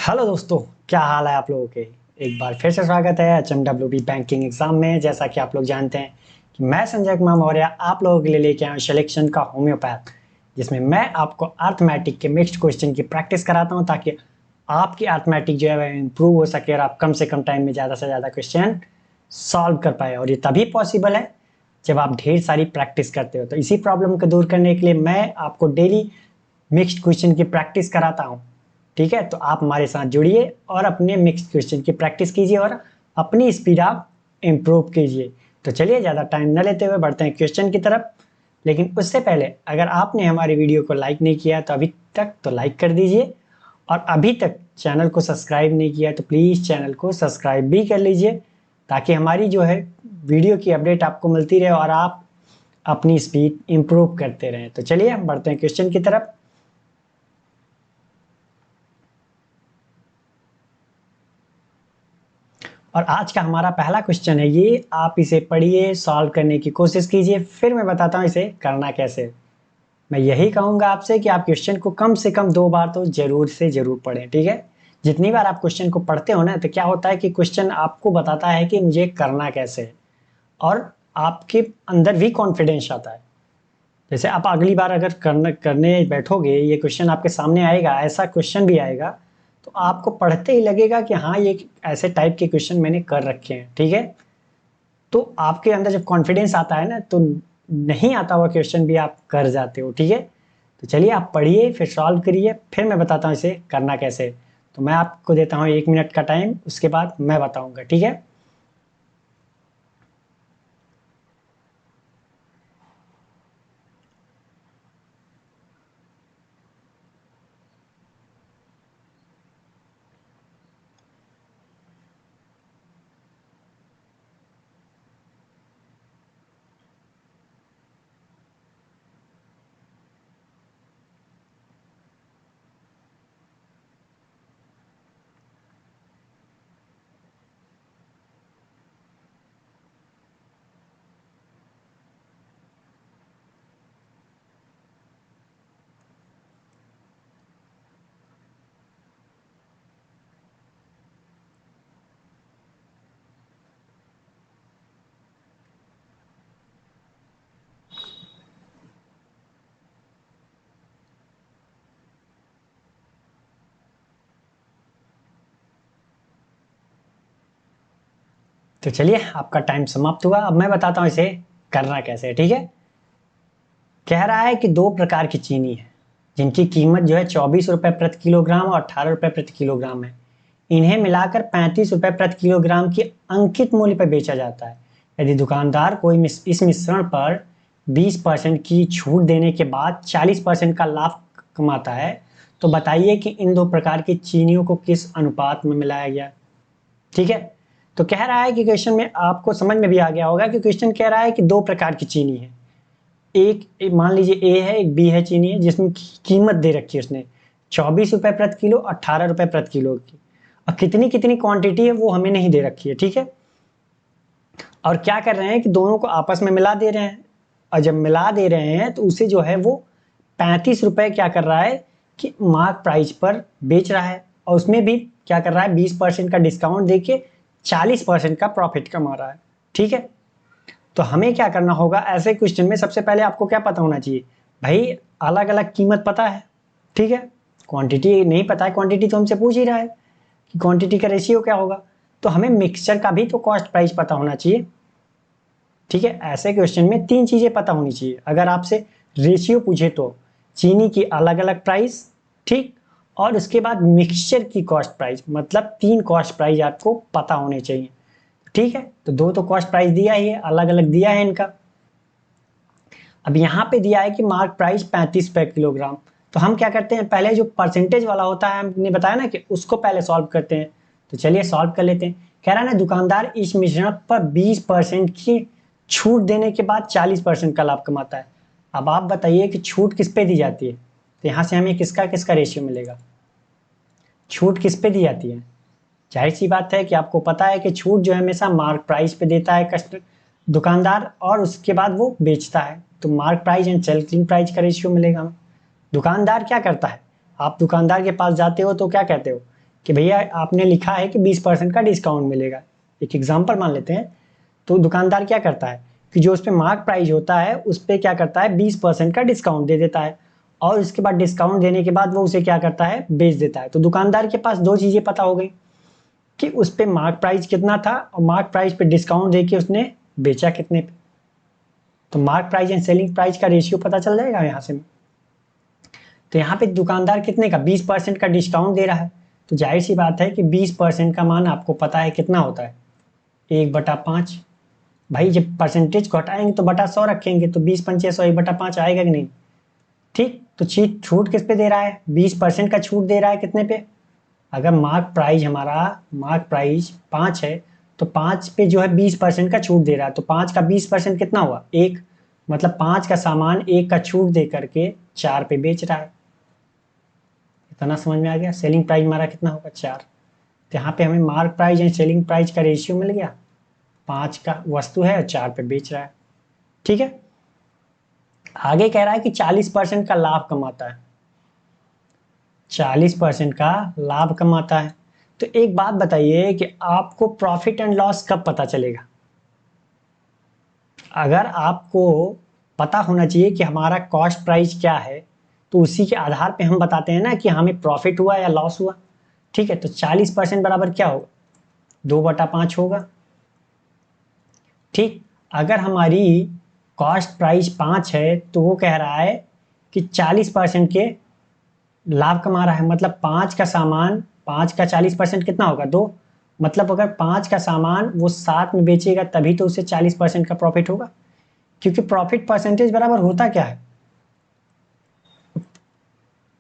Hello दोस्तों, क्या हाल है आप लोगों के। एक बार फिर से स्वागत है HMWB बैंकिंग एग्जाम में। जैसा कि आप लोग जानते हैं कि मैं संजय कुमार मौर्य आप लोगों के लिए लेके आया हूँ सिलेक्शन का होम्योपैथ, जिसमें मैं आपको अर्थमेटिक के मिक्स्ड क्वेश्चन की प्रैक्टिस कराता हूँ ताकि आपकी अर्थमेटिक जो है इम्प्रूव हो सके और आप कम से कम टाइम में ज़्यादा से ज़्यादा क्वेश्चन सॉल्व कर पाए। और ये तभी पॉसिबल है जब आप ढेर सारी प्रैक्टिस करते हो। तो इसी प्रॉब्लम को दूर करने के लिए मैं आपको डेली मिक्स्ड क्वेश्चन की प्रैक्टिस कराता हूँ। ठीक है, तो आप हमारे साथ जुड़िए और अपने मिक्स्ड क्वेश्चन की प्रैक्टिस कीजिए और अपनी स्पीड आप इम्प्रूव कीजिए। तो चलिए ज़्यादा टाइम न लेते हुए बढ़ते हैं क्वेश्चन की तरफ। लेकिन उससे पहले अगर आपने हमारी वीडियो को लाइक नहीं किया तो अभी तक तो लाइक कर दीजिए, और अभी तक चैनल को सब्सक्राइब नहीं किया तो प्लीज़ चैनल को सब्सक्राइब भी कर लीजिए, ताकि हमारी जो है वीडियो की अपडेट आपको मिलती रहे और आप अपनी स्पीड इम्प्रूव करते रहें। तो चलिए बढ़ते हैं क्वेश्चन की तरफ। और आज का हमारा पहला क्वेश्चन है ये, आप इसे पढ़िए, सॉल्व करने की कोशिश कीजिए, फिर मैं बताता हूँ इसे करना कैसे। मैं यही कहूंगा आपसे कि आप क्वेश्चन को कम से कम 2 बार तो जरूर से जरूर पढ़ें। ठीक है, जितनी बार आप क्वेश्चन को पढ़ते हो ना, तो क्या होता है कि क्वेश्चन आपको बताता है कि मुझे करना कैसे है, और आपके अंदर भी कॉन्फिडेंस आता है। जैसे आप अगली बार अगर करने बैठोगे, ये क्वेश्चन आपके सामने आएगा, ऐसा क्वेश्चन भी आएगा, तो आपको पढ़ते ही लगेगा कि हाँ, ये ऐसे टाइप के क्वेश्चन मैंने कर रखे हैं। ठीक है, तो आपके अंदर जब कॉन्फिडेंस आता है ना, तो नहीं आता हुआ क्वेश्चन भी आप कर जाते हो। ठीक है, तो चलिए आप पढ़िए, फिर सॉल्व करिए, फिर मैं बताता हूँ इसे करना कैसे। तो मैं आपको देता हूँ 1 मिनट का टाइम, उसके बाद मैं बताऊंगा। ठीक है, तो चलिए आपका टाइम समाप्त हुआ। अब मैं बताता हूँ इसे करना कैसे है। ठीक है, कह रहा है कि 2 प्रकार की चीनी है जिनकी कीमत जो है 24 रुपए प्रति किलोग्राम और 18 रुपए प्रति किलोग्राम है। इन्हें मिलाकर 35 रुपए प्रति किलोग्राम की अंकित मूल्य पर बेचा जाता है। यदि दुकानदार को इस मिश्रण पर 20% की छूट देने के बाद 40% का लाभ कमाता है, तो बताइए कि इन 2 प्रकार की चीनियों को किस अनुपात में मिलाया गया। ठीक है, तो कह रहा है कि क्वेश्चन में आपको समझ में भी आ गया होगा कि क्वेश्चन कह रहा है कि 2 प्रकार की चीनी है। एक मान लीजिए ए है, एक बी है चीनी है, जिसमें कीमत दे रखी है उसने 24 रुपए प्रति किलो, 18 रुपए प्रति किलो की। और कितनी कितनी क्वांटिटी है वो हमें नहीं दे रखी है। ठीक है, और क्या कर रहे हैं कि दोनों को आपस में मिला दे रहे हैं, और जब मिला दे रहे हैं तो उसे जो है वो 35 रुपए क्या कर रहा है कि मार्क प्राइस पर बेच रहा है, और उसमें भी क्या कर रहा है 20% का डिस्काउंट देके 40% का प्रॉफिट कमा रहा है। ठीक है, तो हमें क्या करना होगा ऐसे क्वेश्चन में, सबसे पहले आपको क्या पता होना चाहिए भाई, अलग अलग कीमत पता है। ठीक है, क्वांटिटी नहीं पता है, क्वांटिटी तो हमसे पूछ ही रहा है कि क्वांटिटी का रेशियो क्या होगा, तो हमें मिक्सचर का भी तो कॉस्ट प्राइस पता होना चाहिए। ठीक है, ऐसे क्वेश्चन में 3 चीजें पता होनी चाहिए। अगर आपसे रेशियो पूछे तो चीनी की अलग अलग प्राइस, ठीक, और उसके बाद मिक्सचर की कॉस्ट प्राइस, मतलब 3 कॉस्ट प्राइस आपको पता होने चाहिए। ठीक है, तो 2 तो कॉस्ट प्राइस दिया ही है, अलग अलग दिया है इनका। अब यहाँ पे दिया है कि मार्क प्राइस 35 रुपए किलोग्राम, तो हम क्या करते हैं, पहले जो परसेंटेज वाला होता है हमने बताया ना कि उसको पहले सॉल्व करते हैं। तो चलिए सॉल्व कर लेते हैं। कह रहा है ना, दुकानदार इस मिश्रण पर 20% की छूट देने के बाद 40% का लाभ कमाता है। अब आप बताइए कि छूट किस पे दी जाती है, तो यहाँ से हमें किसका किसका रेशियो मिलेगा, छूट किस पे दी जाती है। जाहिर सी बात है कि आपको पता है कि छूट जो है हमेशा मार्क प्राइस पे देता है कस्टमर दुकानदार, और उसके बाद वो बेचता है, तो mark price and selling price का रेशियो मिलेगा हमें। दुकानदार क्या करता है, आप दुकानदार के पास जाते हो तो क्या कहते हो कि भैया आपने लिखा है कि 20% का डिस्काउंट मिलेगा, एक एग्जांपल मान लेते हैं, तो दुकानदार क्या करता है कि जो उस पर मार्क प्राइस होता है उस पर क्या करता है 20% का डिस्काउंट दे देता है, और उसके बाद डिस्काउंट देने के बाद वो उसे क्या करता है बेच देता है। तो दुकानदार के पास दो चीज़ें पता हो गई कि उस पर मार्क प्राइस कितना था और मार्क प्राइस पे डिस्काउंट दे के उसने बेचा कितने पे। तो mark price and selling price का रेशियो पता चल जाएगा यहाँ से। तो यहाँ पे दुकानदार कितने का 20% का डिस्काउंट दे रहा है, तो जाहिर सी बात है कि 20% का मान आपको पता है कितना होता है 1/5। भाई जब परसेंटेज को हटाएंगे तो बटा 100 रखेंगे, तो 20 पंचे 100 1/5 आएगा कि नहीं। ठीक, तो छूट किस पे दे रहा है 20% का छूट दे रहा है कितने पे। अगर मार्क प्राइस 5 है तो 5 पे जो है 20% का छूट दे रहा है, तो 5 का 20% कितना हुआ 1, मतलब 5 का सामान 1 का छूट दे करके 4 पे बेच रहा है। इतना समझ में आ गया। सेलिंग प्राइस हमारा कितना होगा 4। तो यहाँ पे हमें mark price and selling price का रेशियो मिल गया, 5 का वस्तु है और 4 पे बेच रहा है। ठीक है, आगे कह रहा है कि 40% का लाभ कमाता है, 40% का लाभ कमाता है। तो एक बात बताइए कि आपको प्रॉफिट एंड लॉस कब पता चलेगा। अगर आपको पता होना चाहिए कि हमारा कॉस्ट प्राइस क्या है, तो उसी के आधार पे हम बताते हैं ना कि हमें प्रॉफिट हुआ या लॉस हुआ। ठीक है, तो 40% बराबर क्या होगा 2/5 होगा। ठीक, अगर हमारी कॉस्ट प्राइस 5 है तो वो कह रहा है कि 40% के लाभ कमा रहा है, मतलब 5 का सामान 5 का 40% कितना होगा 2, मतलब अगर 5 का सामान वो 7 में बेचेगा तभी तो उसे 40% का प्रॉफिट होगा, क्योंकि प्रॉफिट परसेंटेज बराबर होता क्या है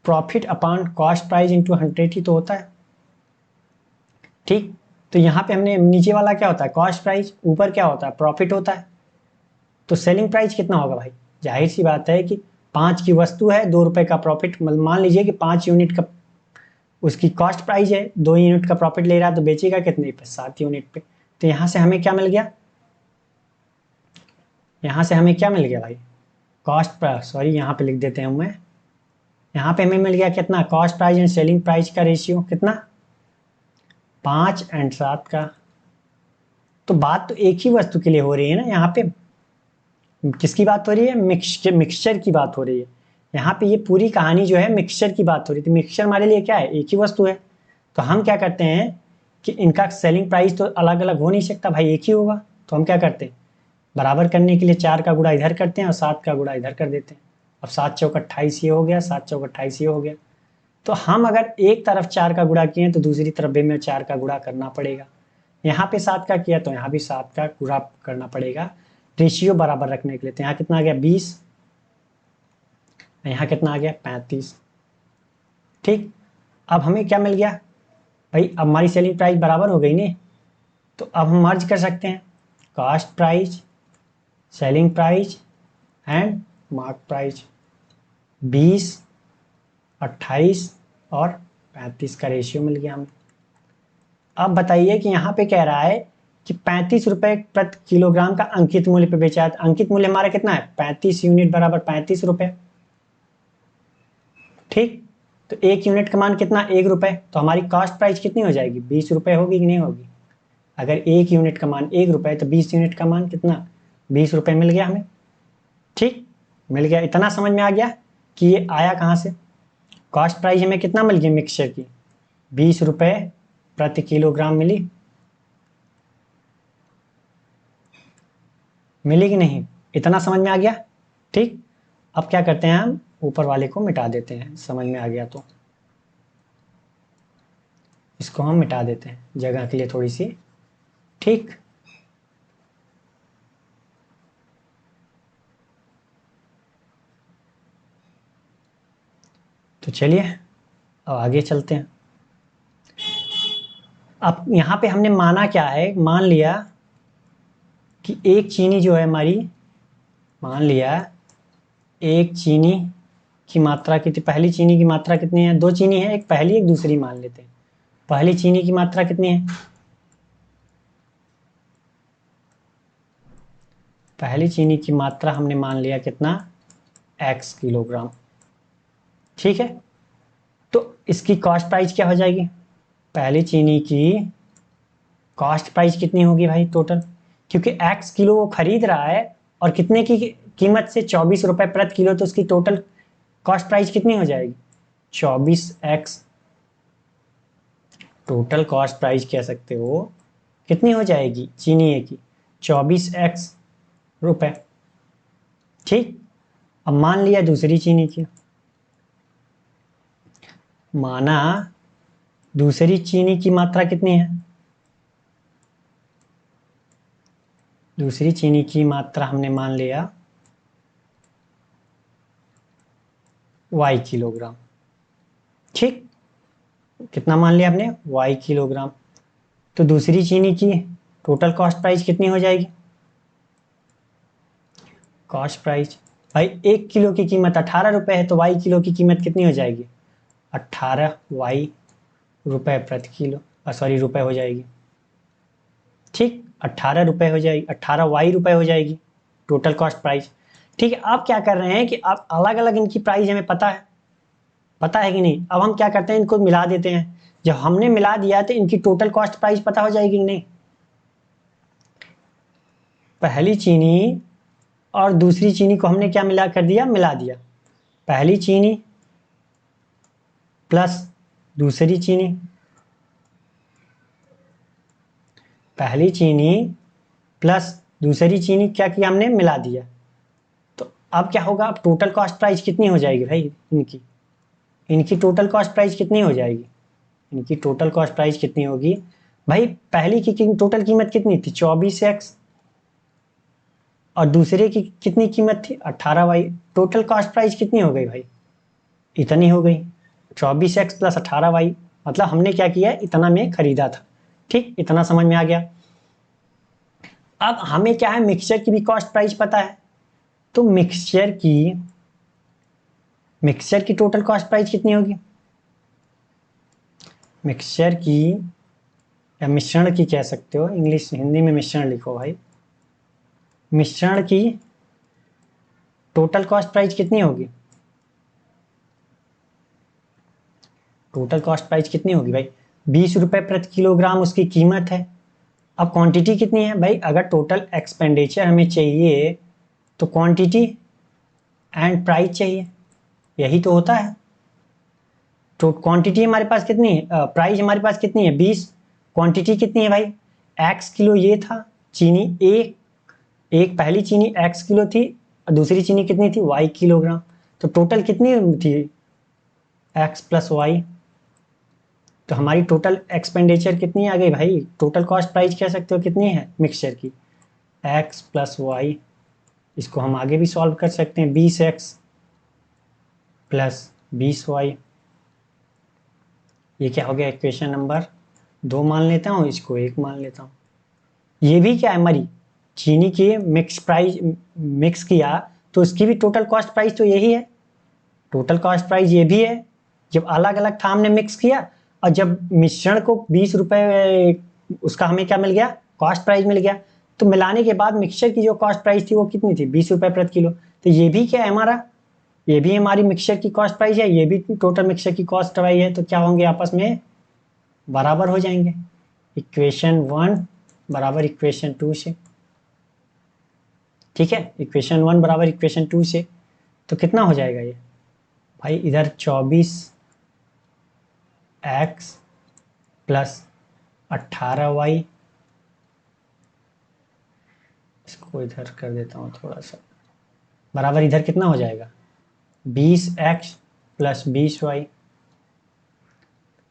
profit upon cost price into 100 ही तो होता है। ठीक, तो यहाँ पे हमने नीचे वाला क्या होता है कॉस्ट प्राइस, ऊपर क्या होता है प्रॉफिट होता है। तो सेलिंग प्राइस कितना होगा भाई, जाहिर सी बात है कि 5 की वस्तु है 2 रुपए का प्रॉफिट, मान लीजिए कि 5 यूनिट का उसकी कॉस्ट प्राइस है, 2 यूनिट का प्रॉफिट ले रहा है तो बेचेगा कितने पे 7 यूनिट पे। तो यहाँ से हमें क्या मिल गया, यहाँ से हमें क्या मिल गया भाई कॉस्ट, सॉरी यहाँ पे लिख देते हैं हमें, यहाँ पे हमें मिल गया कितना cost price and selling price का रेशियो कितना 5 और 7 का। तो बात तो एक ही वस्तु के लिए हो रही है ना, यहाँ पे किसकी बात हो रही है मिक्सचर की बात हो रही है। यहाँ पे ये पूरी कहानी जो है मिक्सचर की बात हो रही थी। मिक्सचर हमारे लिए क्या है एक ही वस्तु है, तो हम क्या करते हैं कि इनका सेलिंग प्राइस तो अलग अलग हो नहीं सकता भाई, एक ही होगा। तो हम क्या करते हैं बराबर करने के लिए 4 का गुणा इधर करते हैं और 7 का गुणा इधर कर देते हैं। अब 7 चौक 28 ये हो गया, 7 चौक 28 ये हो गया। तो हम अगर एक तरफ 4 का गुणा किए तो दूसरी तरफ भी में 4 का गुणा करना पड़ेगा। यहाँ पे 7 का किया तो यहाँ भी 7 का गुणा करना पड़ेगा रेशियो बराबर रखने के लिए। तो यहाँ कितना आ गया 20, यहाँ कितना आ गया 35। ठीक, अब हमें क्या मिल गया भाई, अब हमारी सेलिंग प्राइस बराबर हो गई ने, तो अब हम मर्ज कर सकते हैं cost price selling price and mark price. 20 28 और 35 का रेशियो मिल गया हमें। अब बताइए कि यहाँ पे कह रहा है कि 35 रुपए प्रति किलोग्राम का अंकित मूल्य पे बेचा है। अंकित मूल्य हमारा कितना है 35 यूनिट बराबर 35 रुपए। ठीक, तो 1 यूनिट का मान कितना 1 रुपए, तो हमारी कॉस्ट प्राइस कितनी हो जाएगी 20 रुपए होगी कि नहीं होगी। अगर 1 यूनिट का मान 1 रुपए तो 20 यूनिट का मान कितना 20 रुपए मिल गया हमें। ठीक, मिल गया। इतना समझ में आ गया कि ये आया कहाँ से। कॉस्ट प्राइस हमें कितना मिल गया मिक्सचर की 20 रुपए प्रति किलोग्राम मिली कि नहीं, इतना समझ में आ गया। ठीक, अब क्या करते हैं हम ऊपर वाले को मिटा देते हैं, समझ में आ गया तो इसको हम मिटा देते हैं जगह के लिए थोड़ी सी। ठीक, तो चलिए अब आगे चलते हैं। अब यहाँ पे हमने माना क्या है, मान लिया कि एक चीनी जो है हमारी, मान लिया एक चीनी की मात्रा कितनी, पहली चीनी की मात्रा कितनी है, 2 चीनी है, एक पहली एक दूसरी मान लेते हैं। पहली चीनी की मात्रा कितनी है, पहली चीनी की मात्रा हमने मान लिया कितना x किलोग्राम। ठीक है, तो इसकी कॉस्ट प्राइस क्या हो जाएगी पहली चीनी की कॉस्ट प्राइस कितनी होगी भाई टोटल, क्योंकि x किलो वो खरीद रहा है और कितने की कीमत से 24 रुपए प्रति किलो, तो उसकी टोटल कॉस्ट प्राइस कितनी हो जाएगी 24x। टोटल कॉस्ट प्राइस कह सकते हो कितनी हो जाएगी चीनी ए की 24x रुपए। ठीक, अब मान लिया दूसरी चीनी की, माना दूसरी चीनी की मात्रा कितनी है, दूसरी चीनी की मात्रा हमने मान लिया y किलोग्राम। ठीक, कितना मान लिया आपने y किलोग्राम। तो दूसरी चीनी की टोटल कॉस्ट प्राइस कितनी हो जाएगी, कॉस्ट प्राइस भाई 1 किलो की कीमत 18 रुपए है, तो y किलो की कीमत कितनी हो जाएगी 18y रुपए प्रति किलो, सॉरी रुपए हो जाएगी। ठीक, 18 रुपए हो जाएगी, 18y रुपए हो जाएगी टोटल कॉस्ट प्राइस। ठीक है, आप क्या कर रहे हैं कि आप अलग अलग इनकी प्राइस हमें पता है कि नहीं। अब हम क्या करते हैं, इनको मिला देते हैं। जब हमने मिला दिया तो इनकी टोटल कॉस्ट प्राइस पता हो जाएगी कि नहीं। पहली चीनी और दूसरी चीनी को हमने क्या मिला कर दिया, मिला दिया। पहली चीनी प्लस दूसरी चीनी, पहली चीनी प्लस दूसरी चीनी क्या किया हमने, मिला दिया। तो अब क्या होगा, अब टोटल कॉस्ट प्राइस कितनी हो जाएगी भाई इनकी टोटल कॉस्ट प्राइस कितनी हो जाएगी, इनकी टोटल कॉस्ट प्राइस कितनी होगी भाई। पहली की टोटल कीमत कितनी थी 24x और दूसरे की कितनी कीमत थी 18y। टोटल कॉस्ट प्राइस कितनी हो गई भाई, इतनी हो गई 24x प्लस 18y। मतलब हमने क्या किया, इतना में खरीदा था। ठीक, इतना समझ में आ गया। अब हमें क्या है, मिक्सचर की भी कॉस्ट प्राइस पता है। तो मिक्सचर की टोटल कॉस्ट प्राइस कितनी होगी, मिक्सचर की या मिश्रण की कह सकते हो, इंग्लिश हिंदी में मिश्रण लिखो भाई। मिश्रण की टोटल कॉस्ट प्राइस कितनी होगी, टोटल कॉस्ट प्राइस कितनी होगी भाई 20 रुपए प्रति किलोग्राम उसकी कीमत है। अब क्वांटिटी कितनी है भाई, अगर टोटल एक्सपेंडिचर हमें चाहिए तो क्वांटिटी एंड प्राइस चाहिए, यही तो होता है। तो क्वांटिटी हमारे पास कितनी है, प्राइस हमारे पास कितनी है 20, क्वांटिटी कितनी है भाई x किलो ये था चीनी एक पहली चीनी x किलो थी और दूसरी चीनी कितनी थी y किलोग्राम। तो टोटल कितनी थी x प्लस वाई। तो हमारी टोटल एक्सपेंडिचर कितनी आ गई भाई, टोटल कॉस्ट प्राइस कह सकते हो कितनी है मिक्सचर की x प्लस वाई। इसको हम आगे भी सॉल्व कर सकते हैं 20x प्लस 20y। ये क्या हो गया, इक्वेशन नंबर 2 मान लेता हूँ, इसको 1 मान लेता हूँ। ये भी क्या है हमारी चीनी की मिक्स किया तो उसकी भी टोटल कॉस्ट प्राइस तो यही है, टोटल कॉस्ट प्राइस ये भी है। जब अलग अलग था हमने मिक्स किया और जब मिश्रण को 20 रुपए उसका हमें क्या मिल गया, कॉस्ट प्राइस मिल गया। तो मिलाने के बाद मिक्सचर की जो कॉस्ट प्राइस थी वो कितनी थी 20 रुपए प्रति किलो। तो ये भी क्या है हमारा, ये भी हमारी मिक्सचर की कॉस्ट प्राइस है, ये भी टोटल मिक्सचर की कॉस्ट प्राइस है। तो क्या होंगे, आपस में बराबर हो जाएंगे। इक्वेशन 1 बराबर इक्वेशन 2 से। ठीक है, इक्वेशन 1 बराबर इक्वेशन 2 से। तो कितना हो जाएगा ये भाई, इधर 24x प्लस 18y, इसको इधर कर देता हूँ थोड़ा सा, बराबर इधर कितना हो जाएगा 20x प्लस 20y।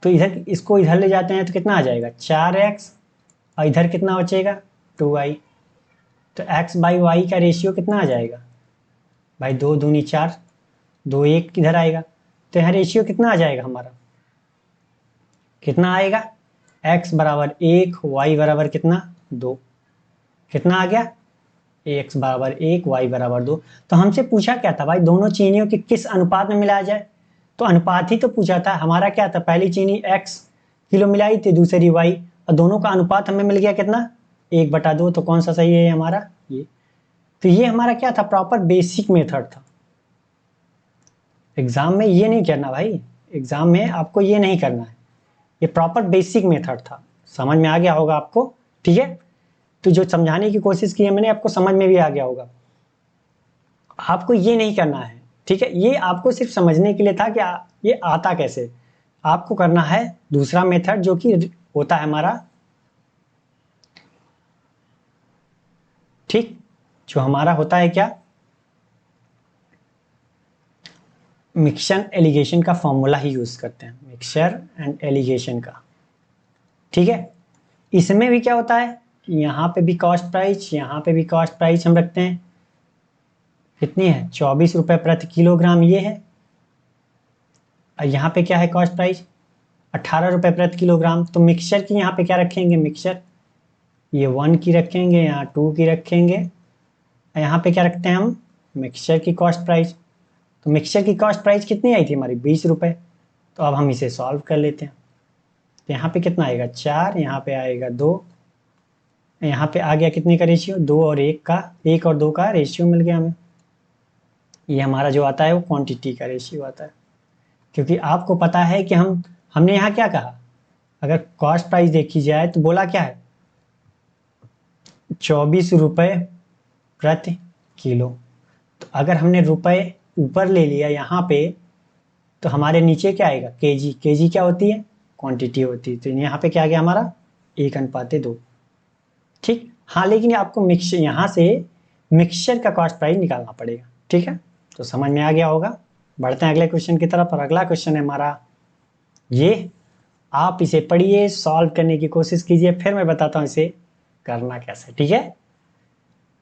तो इधर इसको इधर ले जाते हैं तो कितना आ जाएगा 4x और इधर कितना बचेगा 2y। तो x बाई वाई का रेशियो कितना आ जाएगा भाई 2 दूनी 4, 2 1 इधर आएगा। तो यहाँ रेशियो कितना आ जाएगा हमारा, कितना आएगा x बराबर 1 y बराबर कितना 2, कितना आ गया x बराबर 1 y बराबर 2। तो हमसे पूछा क्या था भाई, दोनों चीनियों के किस अनुपात में मिलाया जाए। तो अनुपात ही तो पूछा था, हमारा क्या था, पहली चीनी x किलो मिलाई थी दूसरी y, और दोनों का अनुपात हमें मिल गया कितना 1/2। तो कौन सा सही है हमारा ये। तो ये हमारा क्या था, प्रॉपर बेसिक मेथड था। एग्जाम में ये नहीं करना भाई, एग्जाम में आपको ये नहीं करना है। ये प्रॉपर बेसिक मेथड था, समझ में आ गया होगा आपको, ठीक है। तो जो समझाने की कोशिश की है मैंने, आपको समझ में भी आ गया होगा। आपको ये नहीं करना है, ठीक है, ये आपको सिर्फ समझने के लिए था कि ये आता कैसे। आपको करना है दूसरा मेथड जो कि होता है हमारा, ठीक, जो हमारा होता है क्या, मिक्सचर एलिगेशन का फॉर्मूला ही यूज करते हैं, मिक्सचर एंड एलिगेशन का, ठीक है। इसमें भी क्या होता है कि यहाँ पे भी कॉस्ट प्राइस, यहाँ पे भी कॉस्ट प्राइस हम रखते हैं, कितनी है 24 रुपए प्रति किलोग्राम ये है, और यहाँ पे क्या है कॉस्ट प्राइस 18 रुपए प्रति किलोग्राम। तो मिक्सचर की यहाँ पे क्या रखेंगे, मिक्सचर ये 1 की रखेंगे, यहाँ 2 की रखेंगे, यहाँ पे क्या रखते हैं हम, मिक्सचर की कॉस्ट प्राइस। तो मिक्सचर की कॉस्ट प्राइस कितनी आई थी हमारी 20 रुपए। तो अब हम इसे सॉल्व कर लेते हैं। तो यहाँ पे कितना आएगा 4, यहाँ पे आएगा 2, यहाँ पे आ गया कितने का रेशियो 2 और 1 का, 1 और 2 का रेशियो मिल गया हमें। ये हमारा जो आता है वो क्वांटिटी का रेशियो आता है, क्योंकि आपको पता है कि हमने यहाँ क्या कहा, अगर कॉस्ट प्राइस देखी जाए तो बोला क्या है 24 रुपए प्रति किलो। तो अगर हमने रुपए ऊपर ले लिया यहाँ पे, तो हमारे नीचे क्या आएगा केजी, केजी क्या होती है क्वांटिटी होती है। तो यहाँ पे क्या आ गया हमारा 1:2, ठीक। हाँ, लेकिन आपको मिक्सचर यहाँ से मिक्सचर का कॉस्ट प्राइस निकालना पड़ेगा, ठीक है। तो समझ में आ गया होगा। बढ़ते हैं अगले क्वेश्चन की तरफ, और अगला क्वेश्चन है हमारा ये, आप इसे पढ़िए, सॉल्व करने की कोशिश कीजिए, फिर मैं बताता हूँ इसे करना कैसे, ठीक है।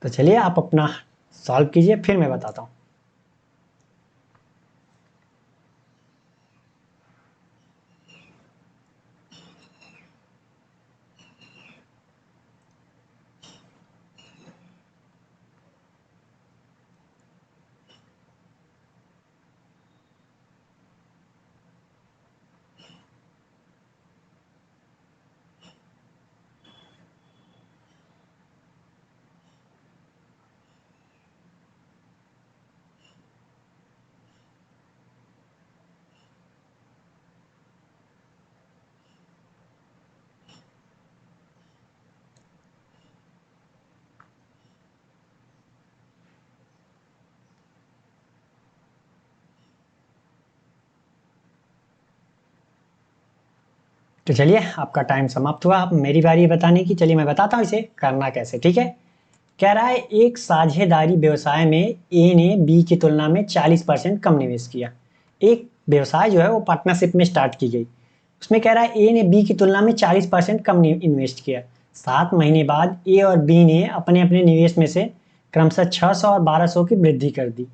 तो चलिए आप अपना सॉल्व कीजिए, फिर मैं बताता हूँ। तो चलिए आपका टाइम समाप्त हुआ, अब मेरी बारी है बताने की। चलिए मैं बताता हूँ इसे करना कैसे, ठीक है। कह रहा है एक साझेदारी व्यवसाय में ए ने बी की तुलना में 40% कम निवेश किया। एक व्यवसाय जो है वो पार्टनरशिप में स्टार्ट की गई, उसमें कह रहा है ए ने बी की तुलना में 40% कम इन्वेस्ट किया। 7 महीने बाद ए और बी ने अपने अपने निवेश में से क्रमशः 600 और 1200 की वृद्धि कर दी।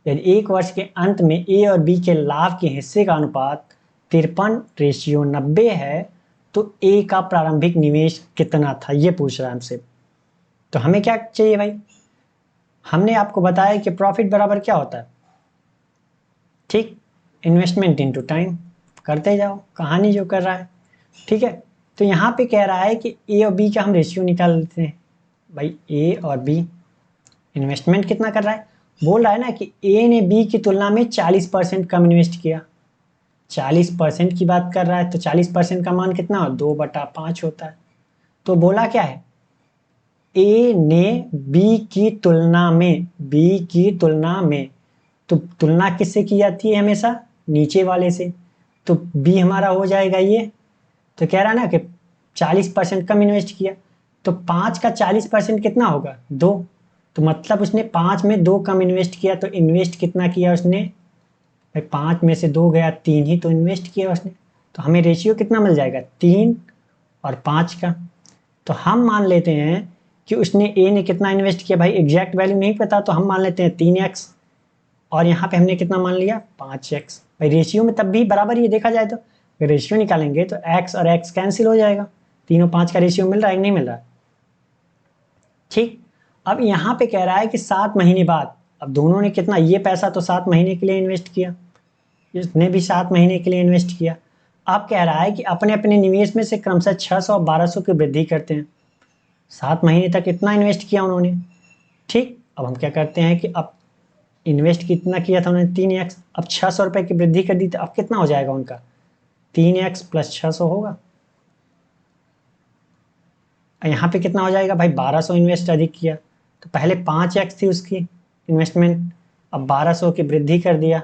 यदि एक वर्ष के अंत में ए और बी के लाभ के हिस्से का अनुपात 53:90 है, तो ए का प्रारंभिक निवेश कितना था, ये पूछ रहा है हमसे। तो हमें क्या चाहिए भाई, हमने आपको बताया कि प्रॉफिट बराबर क्या होता है, ठीक, इन्वेस्टमेंट इनटू टाइम, करते जाओ कहानी जो कर रहा है, ठीक है। तो यहाँ पे कह रहा है कि ए और बी का हम रेशियो निकाल लेते हैं। भाई ए और बी इन्वेस्टमेंट कितना कर रहा है, बोल रहा है ना कि ए ने बी की तुलना में 40% कम इन्वेस्ट किया। 40% की बात कर रहा है, तो 40% का मान कितना हो 2/5 होता है। तो बोला क्या है, ए ने बी की तुलना में, बी की तुलना में, तो तुलना किससे की जाती है हमेशा, नीचे वाले से। तो बी हमारा हो जाएगा ये। तो कह रहा है ना कि 40% कम इन्वेस्ट किया, तो 5 का 40% कितना होगा 2। तो मतलब उसने 5 में 2 कम इन्वेस्ट किया। तो इन्वेस्ट कितना किया उसने, 5 में से 2 गया 3 ही तो इन्वेस्ट किया उसने। तो हमें रेशियो कितना मिल जाएगा 3 और 5 का। तो हम मान लेते हैं कि उसने ए ने कितना इन्वेस्ट किया, भाई एग्जैक्ट वैल्यू नहीं पता, तो हम मान लेते हैं 3x, और यहाँ पे हमने कितना मान लिया 5x। भाई रेशियो में तब भी बराबर ये देखा जाए तो रेशियो निकालेंगे तो x और x कैंसिल हो जाएगा, 3 और 5 का रेशियो मिल रहा है कि नहीं मिल रहा है, ठीक। अब यहाँ पे कह रहा है कि 7 महीने बाद, अब दोनों ने कितना, ये पैसा तो 7 महीने के लिए इन्वेस्ट किया, इसने भी 7 महीने के लिए इन्वेस्ट किया। अब कह रहा है कि अपने अपने निवेश में से क्रमशः 600 और 1200 की वृद्धि करते हैं। 7 महीने तक इतना इन्वेस्ट किया उन्होंने, ठीक। अब हम क्या करते हैं कि अब इन्वेस्ट कितना किया था उन्होंने 3x, अब 600 रुपए की वृद्धि कर दी, तो अब कितना हो जाएगा उनका 3x प्लस 600 होगा। यहाँ पे कितना हो जाएगा भाई, 1200 इन्वेस्ट अधिक किया, तो पहले 5x थी उसकी इन्वेस्टमेंट, अब 1200 की वृद्धि कर दिया,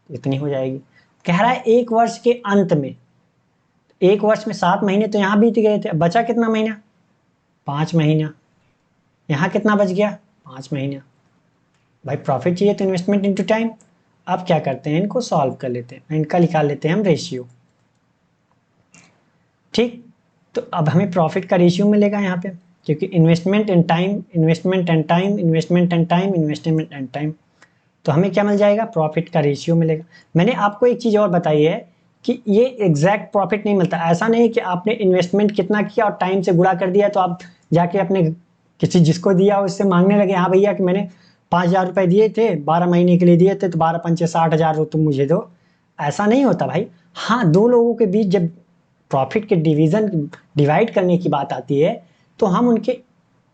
इतनी हो जाएगी। कह रहा है एक वर्ष के अंत में, एक वर्ष में 7 महीने तो यहाँ बीत गए थे, अब बचा कितना महीना, 5 महीना। यहाँ कितना बच गया, 5 महीना। भाई प्रॉफिट चाहिए तो इन्वेस्टमेंट इनटू टाइम। अब क्या करते हैं, इनको सॉल्व कर लेते हैं, इनका निकाल लेते हैं हम रेशियो। ठीक, तो अब हमें प्रॉफिट का रेशियो मिलेगा यहाँ पे, क्योंकि investment and time, investment and time, investment and time, investment and time, तो हमें क्या मिल जाएगा, प्रॉफिट का रेशियो मिलेगा। मैंने आपको एक चीज़ और बताई है कि ये एग्जैक्ट प्रॉफिट नहीं मिलता। ऐसा नहीं कि आपने इन्वेस्टमेंट कितना किया और टाइम से गुणा कर दिया तो आप जाके अपने किसी जिसको दिया उससे मांगने लगे, हाँ भैया कि मैंने 5,000 रुपये दिए थे, 12 महीने के लिए दिए थे, तो 12 पंचे 60,000 तुम मुझे दो। ऐसा नहीं होता भाई। हाँ, दो लोगों के बीच जब प्रॉफिट के डिवाइड करने की बात आती है, तो हम उनके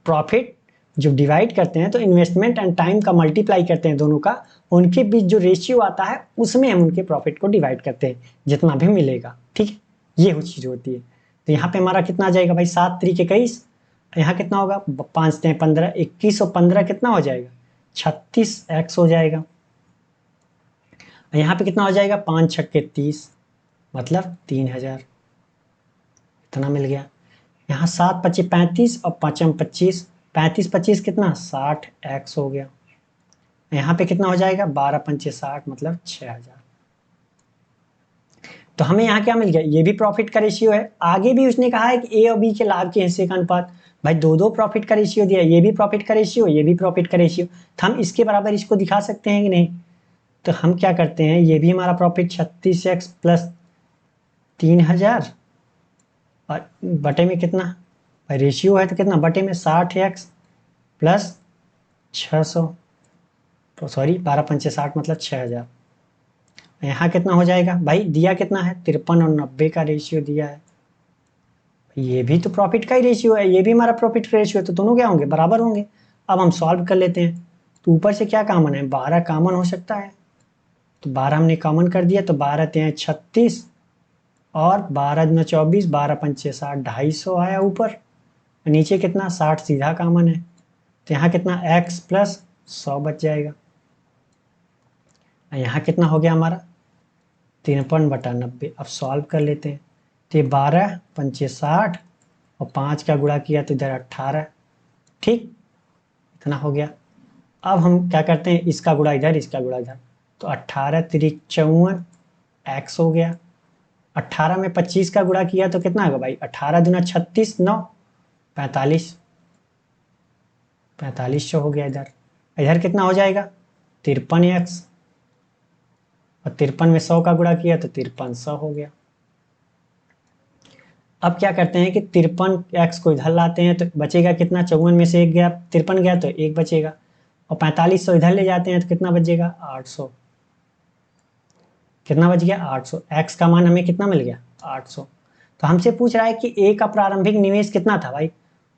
प्रॉफिट जो डिवाइड करते हैं, तो इन्वेस्टमेंट एंड टाइम का मल्टीप्लाई करते हैं दोनों का, उनके बीच जो रेशियो आता है उसमें हम उनके प्रॉफिट को डिवाइड करते हैं, जितना भी मिलेगा। ठीक है, ये चीज़ होती है। तो यहाँ पे हमारा कितना आ जाएगा भाई, 7 3 21, यहाँ कितना होगा, 5 3 15, 21 और 15 कितना हो जाएगा, 36x हो जाएगा। यहाँ पे कितना हो जाएगा, 5 छक्के 30, मतलब 3,000, इतना मिल गया। यहाँ 7 25 35 और 5 25, 35 25 कितना, 60x हो गया। यहाँ पे कितना हो जाएगा, 12 पंचे 60, मतलब 6,000। तो हमें यहाँ क्या मिल गया, ये भी प्रॉफिट का रेशियो है। आगे भी उसने कहा है कि ए और बी के लाभ के हिस्से का अनुपात। भाई दो दो प्रॉफिट का रेशियो दिया, ये भी प्रॉफिट का रेशियो, ये भी प्रॉफिट का रेशियो, तो हम इसके बराबर इसको दिखा सकते हैं कि नहीं। तो हम क्या करते हैं, ये भी हमारा प्रॉफिट 36x प्लस 3,000, और बटे में कितना, भाई रेशियो है तो कितना, बटे में 60x प्लस 600, तो सॉरी 12 पंचे 60, मतलब 6,000। यहाँ कितना हो जाएगा भाई, दिया कितना है, 53 और 90 का रेशियो दिया है। ये भी तो प्रॉफिट का ही रेशियो है, ये भी हमारा प्रॉफिट का रेशियो है, तो दोनों क्या होंगे, बराबर होंगे। अब हम सॉल्व कर लेते हैं। तो ऊपर से क्या कॉमन है, 12 कॉमन हो सकता है, तो 12 हमने कॉमन कर दिया, तो 12 3 36, और 12 दूना 24, 12 पंचे 60, 250 आया ऊपर। नीचे कितना, 60 सीधा कॉमन है, तो यहाँ कितना, x प्लस 100 बच जाएगा। यहाँ कितना हो गया हमारा, 53/90। अब सॉल्व कर लेते हैं। तो ये 12 पंचे 60 और 5 का गुणा किया तो इधर 18, ठीक, इतना हो गया। अब हम क्या करते हैं, इसका गुणा इधर, इसका गुणा इधर, तो 18 3 54 x हो गया। 18 में 25 का गुणा किया तो कितना होगा भाई, 18 दूना 36, 9 45, 4500 हो गया। इधर इधर कितना हो जाएगा, 53x, और 53 में 100 का गुणा किया तो 5300 हो गया। अब क्या करते हैं कि 53x को इधर लाते हैं, तो बचेगा कितना, 54 में से एक गया, 53 गया तो एक बचेगा, और 4500 इधर ले जाते हैं तो कितना बचेगा, 800। कितना बच गया, 800। x का मान हमें कितना मिल गया, 800। तो हमसे पूछ रहा है कि a का प्रारंभिक निवेश कितना था। भाई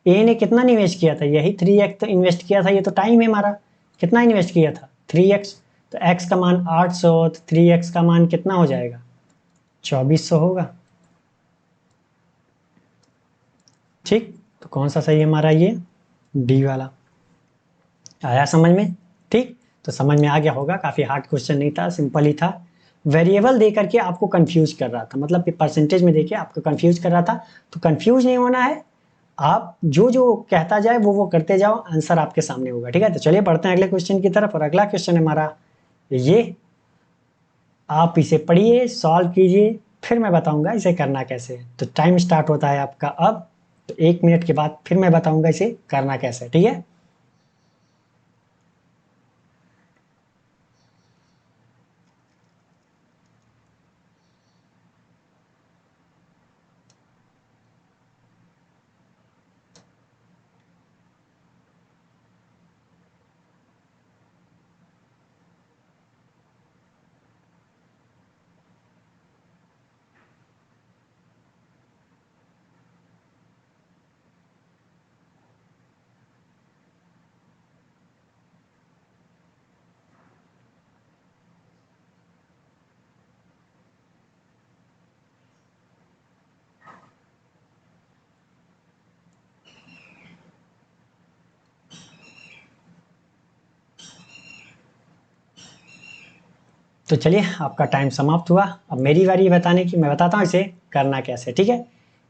a ने कितना निवेश किया था, यही 3x तो इन्वेस्ट किया था, ये तो टाइम है हमारा। कितना इन्वेस्ट किया था, 3x, तो x का मान 800, तो 3x का मान कितना हो जाएगा, 2400 होगा। ठीक, तो कौन सा सही है हमारा, ये डी वाला। आया समझ में, ठीक, तो समझ में आ गया होगा, काफी हार्ड क्वेश्चन नहीं था, सिंपल ही था। वेरिएबल दे करके आपको कंफ्यूज कर रहा था, मतलब परसेंटेज में देके आपको कंफ्यूज कर रहा था, तो कंफ्यूज नहीं होना है। आप जो जो कहता जाए वो करते जाओ, आंसर आपके सामने होगा। ठीक है, तो चलिए बढ़ते हैं अगले क्वेश्चन की तरफ। और अगला क्वेश्चन है हमारा ये, आप इसे पढ़िए, सॉल्व कीजिए, फिर मैं बताऊंगा इसे करना कैसे है। तो टाइम स्टार्ट होता है आपका अब, तो 1 मिनट के बाद फिर मैं बताऊंगा इसे करना कैसे है। ठीक है, तो चलिए आपका टाइम समाप्त हुआ। अब मेरी बारी बताने की, मैं बताता हूँ इसे करना कैसे। ठीक है,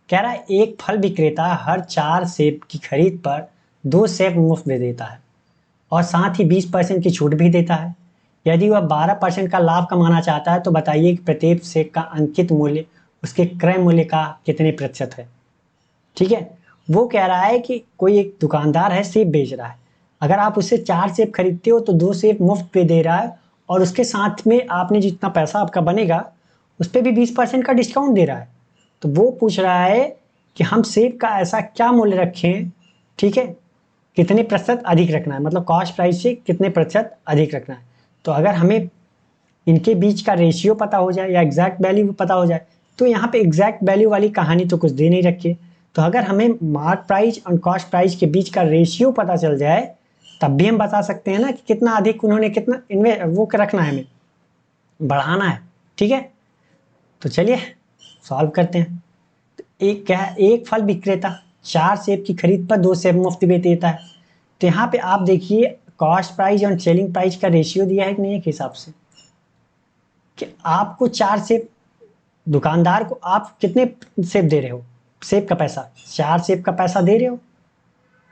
कह रहा है एक फल विक्रेता हर 4 सेब की खरीद पर 2 सेब मुफ्त दे देता है और साथ ही 20% की छूट भी देता है। यदि वह 12% का लाभ कमाना चाहता है तो बताइए कि प्रत्येक सेब का अंकित मूल्य उसके क्रय मूल्य का कितने प्रतिशत है। ठीक है, वो कह रहा है कि कोई एक दुकानदार है, सेब बेच रहा है। अगर आप उससे 4 सेब खरीदते हो तो 2 सेब मुफ्त पे दे रहा है और उसके साथ में आपने जितना पैसा आपका बनेगा उस पर भी 20% का डिस्काउंट दे रहा है। तो वो पूछ रहा है कि हम सेब का ऐसा क्या मूल्य रखें, ठीक है, कितने प्रतिशत अधिक रखना है, मतलब कॉस्ट प्राइस से कितने प्रतिशत अधिक रखना है। तो अगर हमें इनके बीच का रेशियो पता हो जाए या एग्जैक्ट वैल्यू पता हो जाए, तो यहाँ पे एग्जैक्ट वैल्यू वाली कहानी तो कुछ दे नहीं रखी है। तो अगर हमें मार्क प्राइस और कॉस्ट प्राइस के बीच का रेशियो पता चल जाए तब भी हम बता सकते हैं ना कि कितना अधिक उन्होंने कितना वो रखना है, हमें बढ़ाना है। ठीक है, तो चलिए सॉल्व करते हैं। तो एक क्या है, एक फल विक्रेता 4 सेब की खरीद पर 2 सेब मुफ्त में देता है। तो यहाँ पे आप देखिए कॉस्ट प्राइस और सेलिंग प्राइस का रेशियो दिया है कि नहीं, एक हिसाब से कि आपको 4 सेब, दुकानदार को आप कितने सेब दे रहे हो, सेब का पैसा 4 सेब का पैसा दे रहे हो,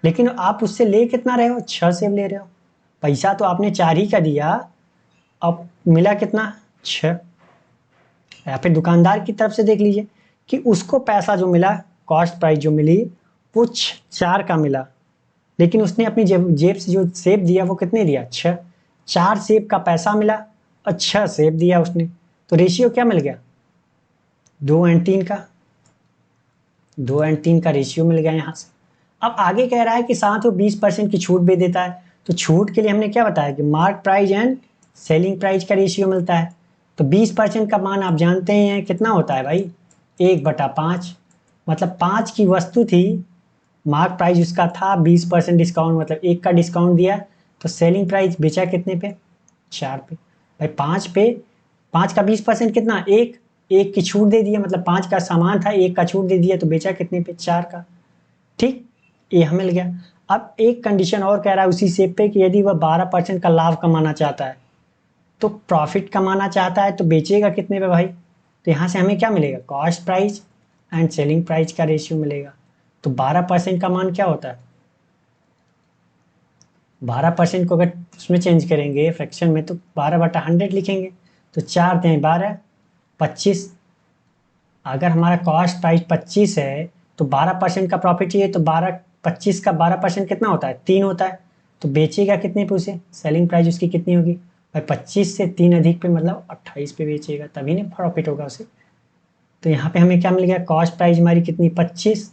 लेकिन आप उससे ले कितना रहे हो, 6 सेब ले रहे हो। पैसा तो आपने 4 ही का दिया, अब मिला कितना, 6। या फिर दुकानदार की तरफ से देख लीजिए कि उसको पैसा जो मिला, कॉस्ट प्राइस जो मिली वो 4 का मिला, लेकिन उसने अपनी जेब से जो सेब दिया वो कितने दिया, 6। 4 सेब का पैसा मिला और 6 सेब दिया उसने, तो रेशियो क्या मिल गया, 2:3 का। 2:3 का रेशियो मिल गया यहाँ से। अब आगे कह रहा है कि साथ वो 20% की छूट भी देता है। तो छूट के लिए हमने क्या बताया कि mark price and selling price का रेशियो मिलता है। तो 20% का मान आप जानते ही हैं कितना होता है भाई, 1/5। मतलब 5 की वस्तु थी, मार्क प्राइस उसका था 20% डिस्काउंट, मतलब 1 का डिस्काउंट दिया, तो सेलिंग प्राइस बेचा कितने पे, 4 पे। भाई 5 पे 5 का 20% कितना, 1। 1 की छूट दे दिया, मतलब 5 का सामान था, 1 का छूट दे दिया, तो बेचा कितने पे, 4 का। ठीक, ये हमें मिल गया। अब एक कंडीशन और कह रहा है उसी सेब पे कि यदि वह 12% का लाभ कमाना चाहता है, तो प्रॉफिट कमाना चाहता है तो बेचेगा कितने पे भाई। तो यहाँ से हमें क्या मिलेगा, cost price and selling price का रेशियो मिलेगा। तो 12% का मान क्या होता है, 12% को अगर उसमें चेंज करेंगे फ्रैक्शन में तो 12/100 लिखेंगे। तो 4 दें 12, 25। अगर हमारा कॉस्ट प्राइस 25 है तो 12% का प्रॉफिट चाहिए, तो 25 का 12% कितना होता है, 3 होता है। तो बेचेगा कितने पे उसे, सेलिंग प्राइस उसकी कितनी होगी भाई, 25 से 3 अधिक पे मतलब 28 पे बेचेगा, तभी ना प्रॉफिट होगा उसे। तो यहाँ पे हमें क्या मिल गया, कॉस्ट प्राइस हमारी कितनी, 25,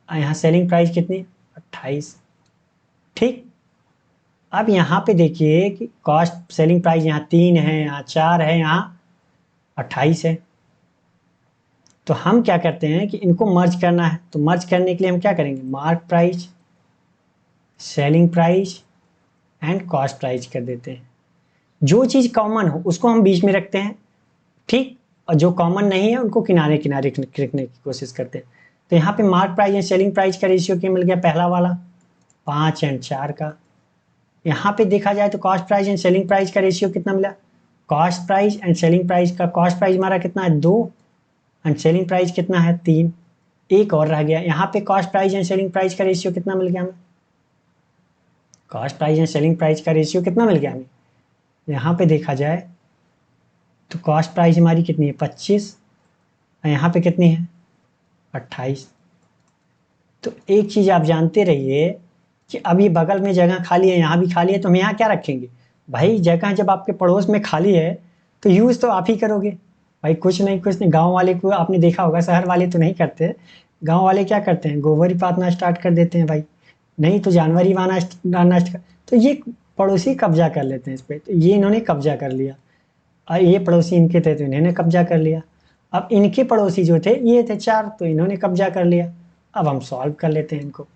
और यहाँ सेलिंग प्राइस कितनी, 28। ठीक, अब यहाँ पे देखिए कि कॉस्ट सेलिंग प्राइस यहाँ 3 है, यहाँ 4 है, यहाँ 28 है। तो हम क्या करते हैं कि इनको मर्ज करना है, तो मर्ज करने के लिए हम क्या करेंगे, mark price, selling price and cost price कर देते हैं। जो चीज़ कॉमन हो उसको हम बीच में रखते हैं, ठीक, और जो कॉमन नहीं है उनको किनारे किनारे रखने की कोशिश करते हैं। तो यहाँ पे mark price and selling price का रेशियो क्या मिल गया, पहला वाला 5 एंड 4 का। यहाँ पे देखा जाए तो cost price and selling price का रेशियो कितना मिला, cost price and selling price का कॉस्ट प्राइस हमारा कितना है, 2, एंड सेलिंग प्राइस कितना है, 3। एक और रह गया, यहाँ पे cost price and selling price का रेशियो कितना मिल गया हमें, cost price and selling price का रेशियो कितना मिल गया हमें। यहाँ पे देखा जाए तो कॉस्ट प्राइस हमारी कितनी है, 25, और यहाँ पे कितनी है, 28। तो एक चीज़ आप जानते रहिए कि अब ये बगल में जगह खाली है, यहाँ भी खाली है, तो हम यहाँ क्या रखेंगे भाई, जगह जब आपके पड़ोस में खाली है तो यूज़ तो आप ही करोगे भाई, कुछ नहीं। गांव वाले को आपने देखा होगा, शहर वाले तो नहीं करते। गांव वाले क्या करते हैं, गोबर ही पातना स्टार्ट कर देते हैं भाई, नहीं तो जानवर ही डालना तो ये पड़ोसी कब्जा कर लेते हैं इस पर। तो ये इन्होंने कब्जा कर लिया, और ये पड़ोसी इनके थे तो इन्होंने कब्जा कर लिया। अब इनके पड़ोसी जो थे ये थे 4, तो इन्होंने कब्जा कर लिया। अब हम सॉल्व कर लेते हैं इनको।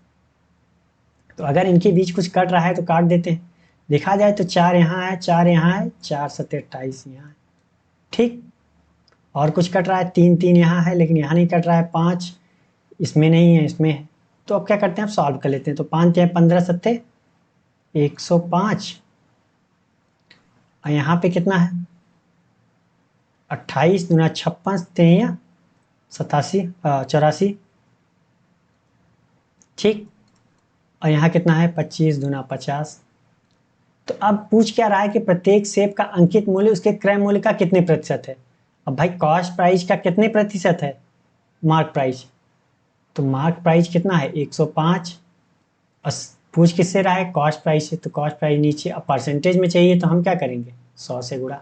तो अगर इनके बीच कुछ कट रहा है तो काट देते हैं। देखा जाए तो 4 यहाँ है, 4 यहाँ है, 4 7 28 यहाँ है। ठीक, और कुछ कट रहा है, 3 3 यहाँ है, लेकिन यहाँ नहीं कट रहा है, 5 इसमें नहीं है, इसमें है। तो अब क्या करते हैं, अब सॉल्व कर लेते हैं। तो 5 या 15 7 105, और यहाँ पे कितना है, 28 दूना 56 तेया 87 84, ठीक। और यहाँ कितना है 25 दूना 50। तो अब पूछ क्या रहा है कि प्रत्येक सेब का अंकित मूल्य उसके क्रय मूल्य का कितने प्रतिशत है। अब भाई कॉस्ट प्राइस का कितने प्रतिशत है, मार्क प्राइस, तो मार्क प्राइस कितना है 105। और पूछ किससे रहा है, कॉस्ट प्राइस से, तो कॉस्ट प्राइस नीचे। अब परसेंटेज में चाहिए तो हम क्या करेंगे 100 से गुणा।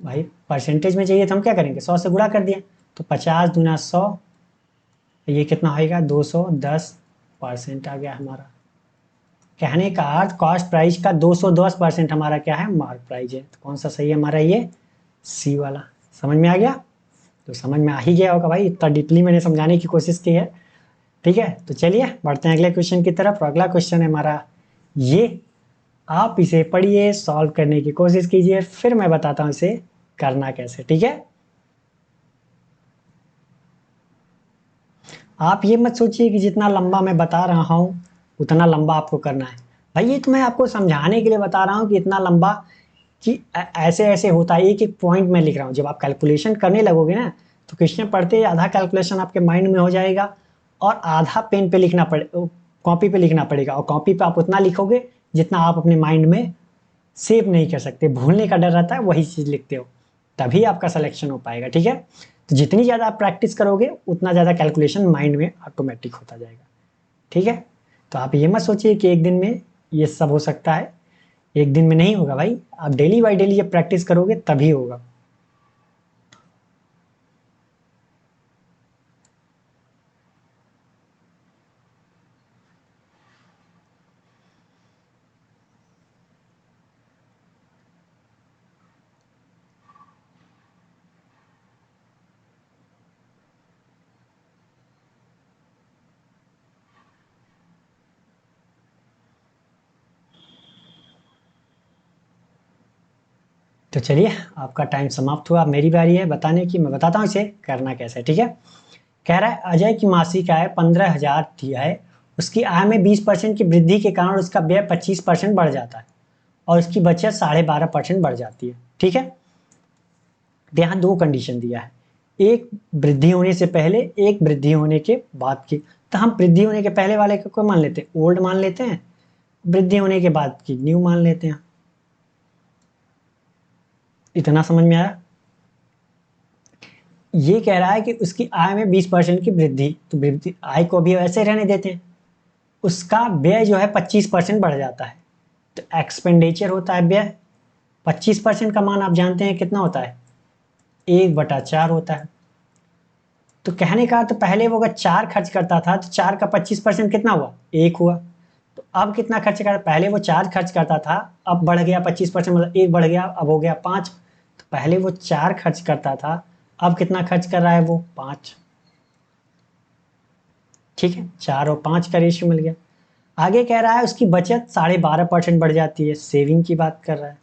भाई परसेंटेज में चाहिए तो हम क्या करेंगे 100 से गुणा कर दिया, तो 50 दूना 100, ये कितना होएगा 210% आ गया हमारा। कहने का अर्थ कॉस्ट प्राइस का 210% हमारा क्या है, मार्क प्राइस है। तो कौन सा सही है हमारा, ये सी वाला। समझ में आ गया, तो समझ में आ ही गया होगा भाई, इतना डीपली मैंने समझाने की कोशिश की है। ठीक है, तो चलिए बढ़ते हैं अगले क्वेश्चन की तरफ। अगला क्वेश्चन है हमारा ये, आप इसे पढ़िए, सॉल्व करने की कोशिश कीजिए, फिर मैं बताता हूं इसे करना कैसे। ठीक है, आप ये मत सोचिए कि जितना लंबा मैं बता रहा हूं उतना लंबा आपको करना है। भाई ये तो मैं आपको समझाने के लिए बता रहा हूं कि इतना लंबा कि ऐसे ऐसे होता है, एक एक पॉइंट में लिख रहा हूं। जब आप कैलकुलेशन करने लगोगे ना, तो क्वेश्चन पढ़ते ही आधा कैलकुलेशन आपके माइंड में हो जाएगा और आधा पेन पे लिखना पड़े, कॉपी पे लिखना पड़ेगा। और कॉपी पे आप उतना लिखोगे जितना आप अपने माइंड में सेव नहीं कर सकते, भूलने का डर रहता है, वही चीज लिखते हो, तभी आपका सिलेक्शन हो पाएगा। ठीक है, तो जितनी ज़्यादा आप प्रैक्टिस करोगे उतना ज़्यादा कैलकुलेशन माइंड में ऑटोमेटिक होता जाएगा। ठीक है, तो आप ये मत सोचिए कि एक दिन में ये सब हो सकता है, एक दिन में नहीं होगा भाई। आप डेली बाई डेली जब प्रैक्टिस करोगे तभी होगा। तो चलिए आपका टाइम समाप्त हुआ, मेरी बारी है बताने की। मैं बताता हूँ इसे करना कैसे। ठीक है, कह रहा है अजय की मासिक आय 15,000 थी है, उसकी आय में 20% की वृद्धि के कारण उसका व्यय 25% बढ़ जाता है और उसकी बचत 12.5% बढ़ जाती है। ठीक है, तो यहाँ दो कंडीशन दिया है, एक वृद्धि होने से पहले, एक वृद्धि होने के बाद की। तो हम वृद्धि होने के पहले वाले को मान लेते हैं ओल्ड मान लेते हैं, वृद्धि होने के बाद की न्यू मान लेते हैं। इतना समझ में आया। ये कह रहा है कि उसकी आय में 20% की वृद्धि, तो वृद्धि आय को भी वैसे रहने देते हैं, उसका व्यय जो है 25% बढ़ जाता है। तो एक्सपेंडिचर होता है व्यय, 25% का मान आप जानते हैं कितना होता है, 1/4 होता है। तो कहने का तो पहले वो अगर 4 खर्च करता था तो 4 का 25% कितना हुआ, 1 हुआ। तो अब कितना खर्च कर, पहले वो 4 खर्च करता था, अब बढ़ गया 25%, मतलब 1 बढ़ गया, अब हो गया 5। तो पहले वो 4 खर्च करता था, अब कितना खर्च कर रहा है वो 5। ठीक है, 4 और 5 का रेशियो मिल गया। आगे कह रहा है उसकी बचत 12.5% बढ़ जाती है, सेविंग की बात कर रहा है।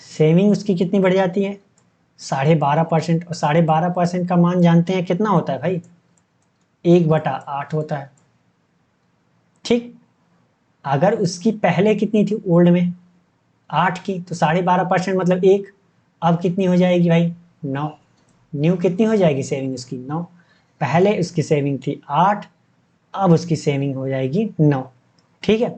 सेविंग उसकी कितनी बढ़ जाती है 12.5%, और 12.5% का मान जानते हैं कितना होता है भाई, 1/8 होता है। ठीक, अगर उसकी पहले कितनी थी ओल्ड में 8 की, तो 12.5% मतलब 1, अब कितनी हो जाएगी भाई 9। न्यू कितनी हो जाएगी सेविंग उसकी 9, पहले उसकी सेविंग थी 8, अब उसकी सेविंग हो जाएगी 9। ठीक है,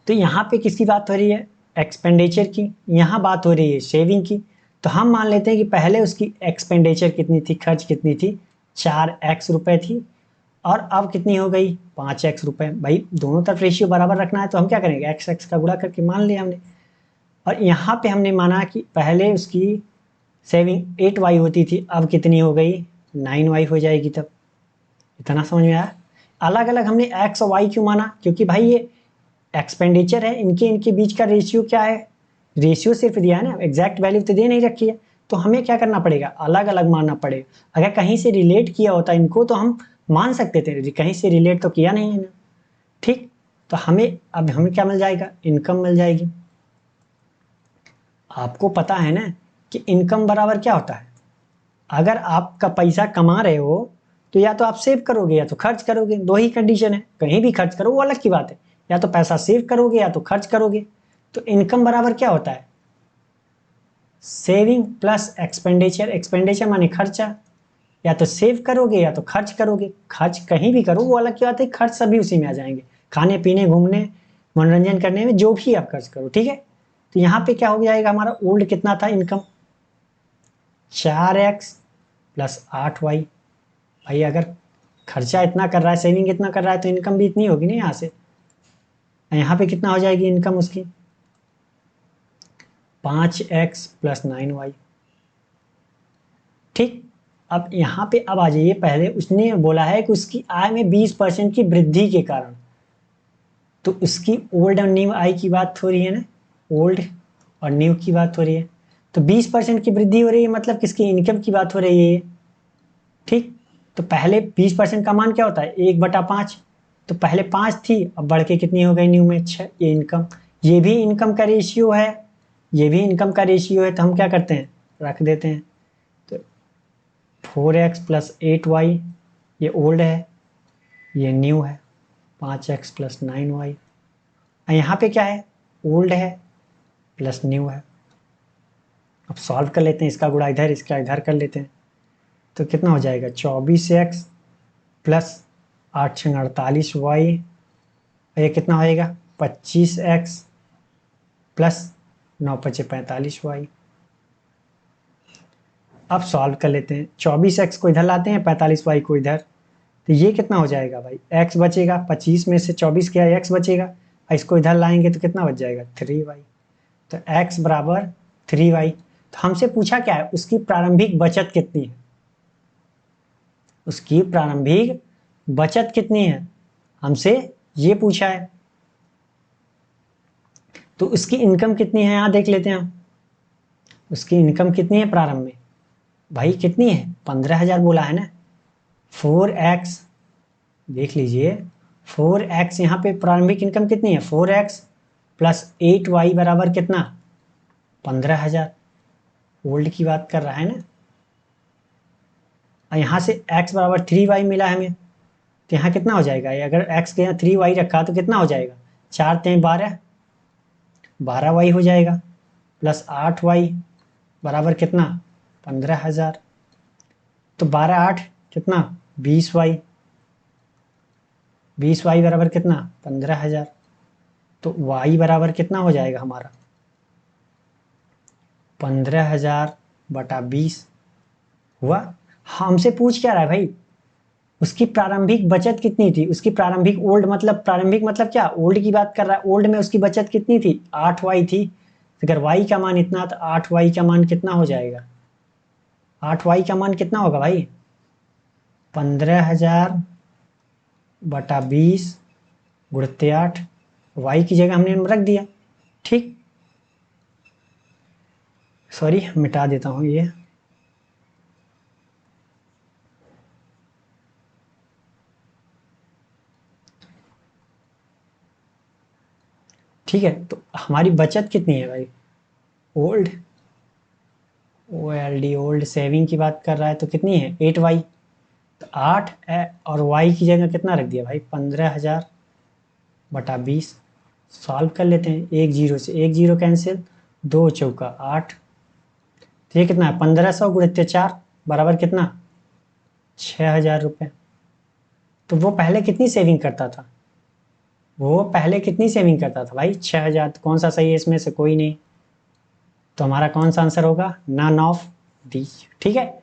तो यहाँ पे किसकी बात हो रही है, एक्सपेंडिचर की, यहाँ बात हो रही है सेविंग की। तो हम मान लेते हैं कि पहले उसकी एक्सपेंडिचर कितनी थी, खर्च कितनी थी, 4x रुपए थी, और अब कितनी हो गई 5x रुपए। भाई दोनों तरफ रेशियो बराबर रखना है, तो हम क्या करेंगे x x का गुणा करके मान लिया हमने। और यहाँ पे हमने माना कि पहले उसकी सेविंग 8y होती थी, अब कितनी हो गई 9y हो जाएगी तब। इतना समझ में आया। अलग अलग हमने x और y क्यों माना, क्योंकि भाई ये एक्सपेंडिचर है, इनके इनके बीच का रेशियो क्या है, रेशियो सिर्फ दिया है ना, एग्जैक्ट वैल्यू तो दे नहीं रखी है। तो हमें क्या करना पड़ेगा, अलग अलग मानना पड़ेगा। अगर कहीं से रिलेट किया होता इनको तो हम मान सकते थे, कहीं से रिलेट तो किया नहीं है ना। ठीक, तो हमें क्या मिल जाएगा, इनकम मिल जाएगी। आपको पता है ना कि इनकम बराबर क्या होता है, अगर आपका पैसा कमा रहे हो तो या तो आप सेव करोगे या तो खर्च करोगे, दो ही कंडीशन है। कहीं भी खर्च करो वो अलग की बात है, या तो पैसा सेव करोगे या तो खर्च करोगे। तो इनकम बराबर क्या होता है, सेविंग प्लस एक्सपेंडिचर, एक्सपेंडिचर माने खर्चा, या तो सेव करोगे या तो खर्च करोगे। खर्च कहीं भी करो वो अलग की बात है, खर्च सभी उसी में आ जाएंगे, खाने पीने घूमने मनोरंजन करने में जो भी आप खर्च करो, ठीक है। तो यहाँ पे क्या हो जाएगा हमारा, ओल्ड कितना था इनकम 4x प्लस 8y। भाई अगर खर्चा इतना कर रहा है, सेविंग इतना कर रहा है, तो इनकम भी इतनी होगी ना यहाँ से। यहाँ पे कितना हो जाएगी इनकम उसकी 5x प्लस 9y, ठीक। अब यहाँ पे अब आ जाइए, पहले उसने बोला है कि उसकी आय में 20% की वृद्धि के कारण, तो उसकी ओल्ड और न्यू आय की बात हो रही है ना, ओल्ड और न्यू की बात हो रही है। तो 20% की वृद्धि हो रही है, मतलब किसकी इनकम की बात हो रही है, ठीक। तो पहले 20% का मान क्या होता है 1/5, तो पहले 5 थी, अब बढ़ के कितनी हो गई न्यू में 6। ये इनकम, ये भी इनकम का रेशियो है, ये भी इनकम का रेशियो है, तो हम क्या करते हैं रख देते हैं। तो 4x प्लस 8y ये ओल्ड है, ये न्यू है 5x प्लस 9y। यहाँ पे क्या है ओल्ड है प्लस न्यू है। अब सॉल्व कर लेते हैं, इसका गुणा इधर इसका इधर कर लेते हैं, तो कितना हो जाएगा 24x प्लस 8×48y, ये कितना होएगा 25x प्लस 9×5=45y। अब सॉल्व कर लेते हैं, 24x को इधर लाते हैं 45y को इधर, तो ये कितना हो जाएगा भाई x बचेगा, 25 में से 24 क्या x बचेगा, इसको इधर लाएंगे तो कितना बच जाएगा 3y। तो x बराबर 3y। तो हमसे पूछा क्या है, उसकी प्रारंभिक बचत कितनी है, उसकी प्रारंभिक बचत कितनी है, हमसे ये पूछा है। तो उसकी इनकम कितनी है यहाँ देख लेते हैं हम, उसकी इनकम कितनी है प्रारंभ में, भाई कितनी है 15,000 बोला है ना। 4x देख लीजिए, 4x यहाँ पे प्रारंभिक इनकम कितनी है 4x प्लस 8y बराबर कितना 15,000, ओल्ड की बात कर रहा है ना। और यहाँ से x बराबर 3y मिला हमें, तो यहाँ कितना हो जाएगा, अगर x के यहाँ 3y रखा तो कितना हो जाएगा 4×3 = 12, 12y हो जाएगा, प्लस 8y बराबर कितना 15,000। तो 12×8 कितना 20y, 20y बराबर कितना 15,000। तो y बराबर कितना हो जाएगा हमारा 15,000/20 हुआ। हमसे पूछ क्या रहा है भाई, उसकी प्रारंभिक बचत कितनी थी, उसकी प्रारंभिक ओल्ड मतलब प्रारंभिक मतलब क्या ओल्ड की बात कर रहा है, ओल्ड में उसकी बचत कितनी थी 8y थी। तो अगर y का मान इतना तो 8y का मान कितना हो जाएगा, 8y का मान कितना होगा भाई 15,000/20 गुणित 8, y की जगह हमने रख दिया, ठीक। सॉरी मिटा देता हूँ ये, ठीक है। तो हमारी बचत कितनी है भाई, ओल्ड ओएलडी ओल्ड सेविंग की बात कर रहा है, तो कितनी है 8y। तो 8 और y की जगह कितना रख दिया भाई 15,000/20। सॉल्व कर लेते हैं, एक जीरो से एक जीरो कैंसिल, 2×4 = 8, तो ये कितना है 1500 गुणित 4 बराबर कितना 6,000 रुपये। तो वो पहले कितनी सेविंग करता था, वो पहले कितनी सेविंग करता था भाई 6,000। तो कौन सा सही है इसमें से, कोई नहीं, तो हमारा कौन सा आंसर होगा नन ऑफ दीज, ठीक है।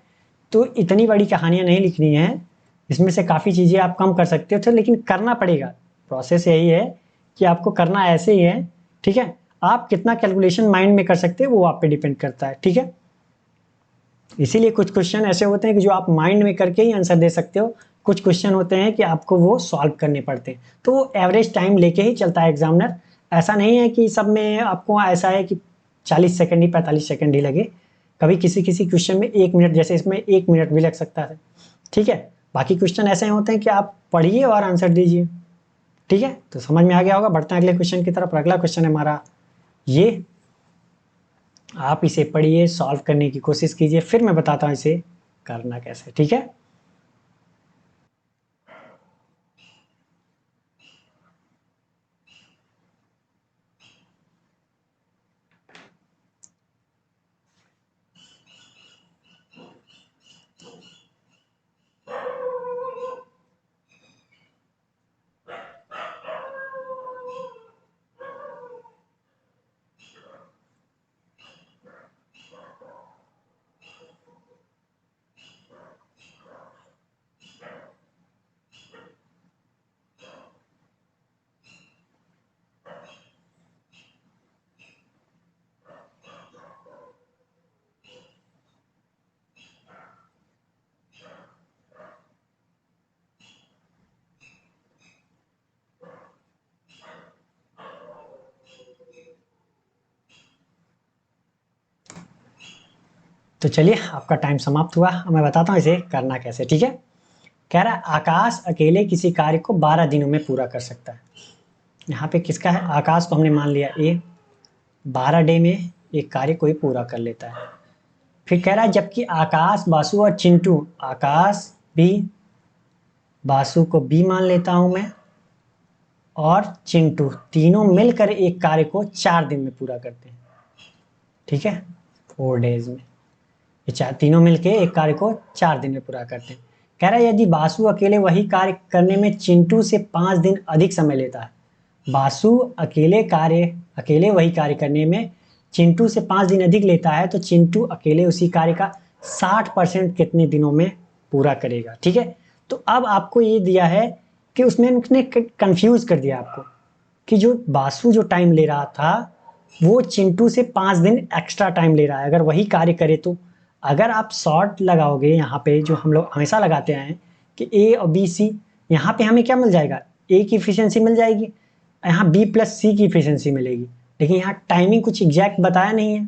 तो इतनी बड़ी कहानियां नहीं लिखनी है, इसमें से काफ़ी चीज़ें आप कम कर सकते हो, तो लेकिन करना पड़ेगा, प्रोसेस यही है कि आपको करना ऐसे ही है, ठीक है। आप कितना कैलकुलेशन माइंड में कर सकते हो वो आप पे डिपेंड करता है, ठीक है। इसीलिए कुछ क्वेश्चन ऐसे होते हैं कि जो आप माइंड में करके ही आंसर दे सकते हो, कुछ क्वेश्चन होते हैं कि आपको वो सॉल्व करने पड़ते हैं, तो वो एवरेज टाइम लेके ही चलता है एग्जामिनर। ऐसा नहीं है कि सब में आपको ऐसा है कि 40 सेकंड ही 45 सेकंड ही लगे, कभी किसी किसी क्वेश्चन में 1 मिनट, जैसे इसमें 1 मिनट भी लग सकता है, ठीक है। बाकी क्वेश्चन ऐसे होते हैं कि आप पढ़िए और आंसर दीजिए, ठीक है। तो समझ में आ गया होगा, बढ़ते हैं अगले क्वेश्चन की तरफ। अगला क्वेश्चन है हमारा ये, आप इसे पढ़िए, सॉल्व करने की कोशिश कीजिए, फिर मैं बताता हूँ इसे करना कैसे, ठीक है। तो चलिए आपका टाइम समाप्त हुआ। अब मैं बताता हूँ इसे करना कैसे, ठीक है। कह रहा है आकाश अकेले किसी कार्य को 12 दिनों में पूरा कर सकता है। यहाँ पे किसका है, आकाश को हमने मान लिया ए, 12 डे में एक कार्य कोई पूरा कर लेता है। फिर कह रहा है जबकि आकाश, बासु और चिंटू, आकाश बी, बासु को बी मान लेता हूं मैं, और चिंटू, तीनों मिलकर एक कार्य को 4 दिन में पूरा करते हैं, ठीक है, 4 डेज में। ये चार तीनों मिलके एक कार्य को 4 दिन में पूरा करते हैं। कह रहा है यदि बासु अकेले वही कार्य करने में चिंटू से 5 दिन अधिक समय लेता है, बासु अकेले वही कार्य करने में चिंटू से 5 दिन अधिक लेता है, तो चिंटू अकेले उसी कार्य का 60% कितने दिनों में पूरा करेगा, ठीक है। तो अब आपको ये दिया है कि उसने कंफ्यूज कर दिया आपको कि जो बासु जो टाइम ले रहा था वो चिंटू से 5 दिन एक्स्ट्रा टाइम ले रहा है अगर वही कार्य करे तो। अगर आप शॉर्ट लगाओगे यहाँ पे, जो हम लोग हमेशा लगाते हैं कि ए और बी सी, यहाँ पे हमें क्या मिल जाएगा, ए की इफिशियंसी मिल जाएगी, यहाँ बी प्लस सी की इफिशियंसी मिलेगी, लेकिन यहाँ टाइमिंग कुछ एग्जैक्ट बताया नहीं है।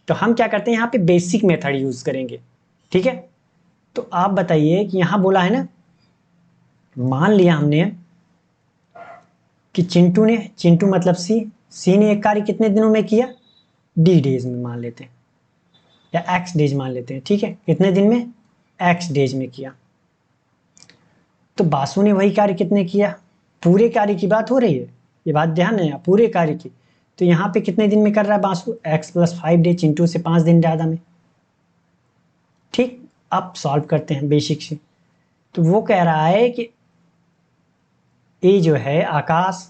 तो हम क्या करते हैं, यहाँ पे बेसिक मेथड यूज करेंगे, ठीक है। तो आप बताइए कि यहाँ बोला है ना, मान लिया हमने कि चिंटू मतलब सी ने एक कार्य कितने दिनों में किया, डी डेज में मान लेते हैं, या एक्स डेज मान लेते हैं, ठीक है, कितने दिन में, एक्स डेज में किया। तो बासु ने वही कार्य कितने किया, पूरे कार्य की बात हो रही है, ये बात ध्यान है, पूरे कार्य की। तो यहाँ पे कितने दिन में कर रहा है Basu, x plus 5 day, Chintu से 5 दिन ज़्यादा में, ठीक। अब सॉल्व करते हैं बेसिक से। तो वो कह रहा है कि ए जो है आकाश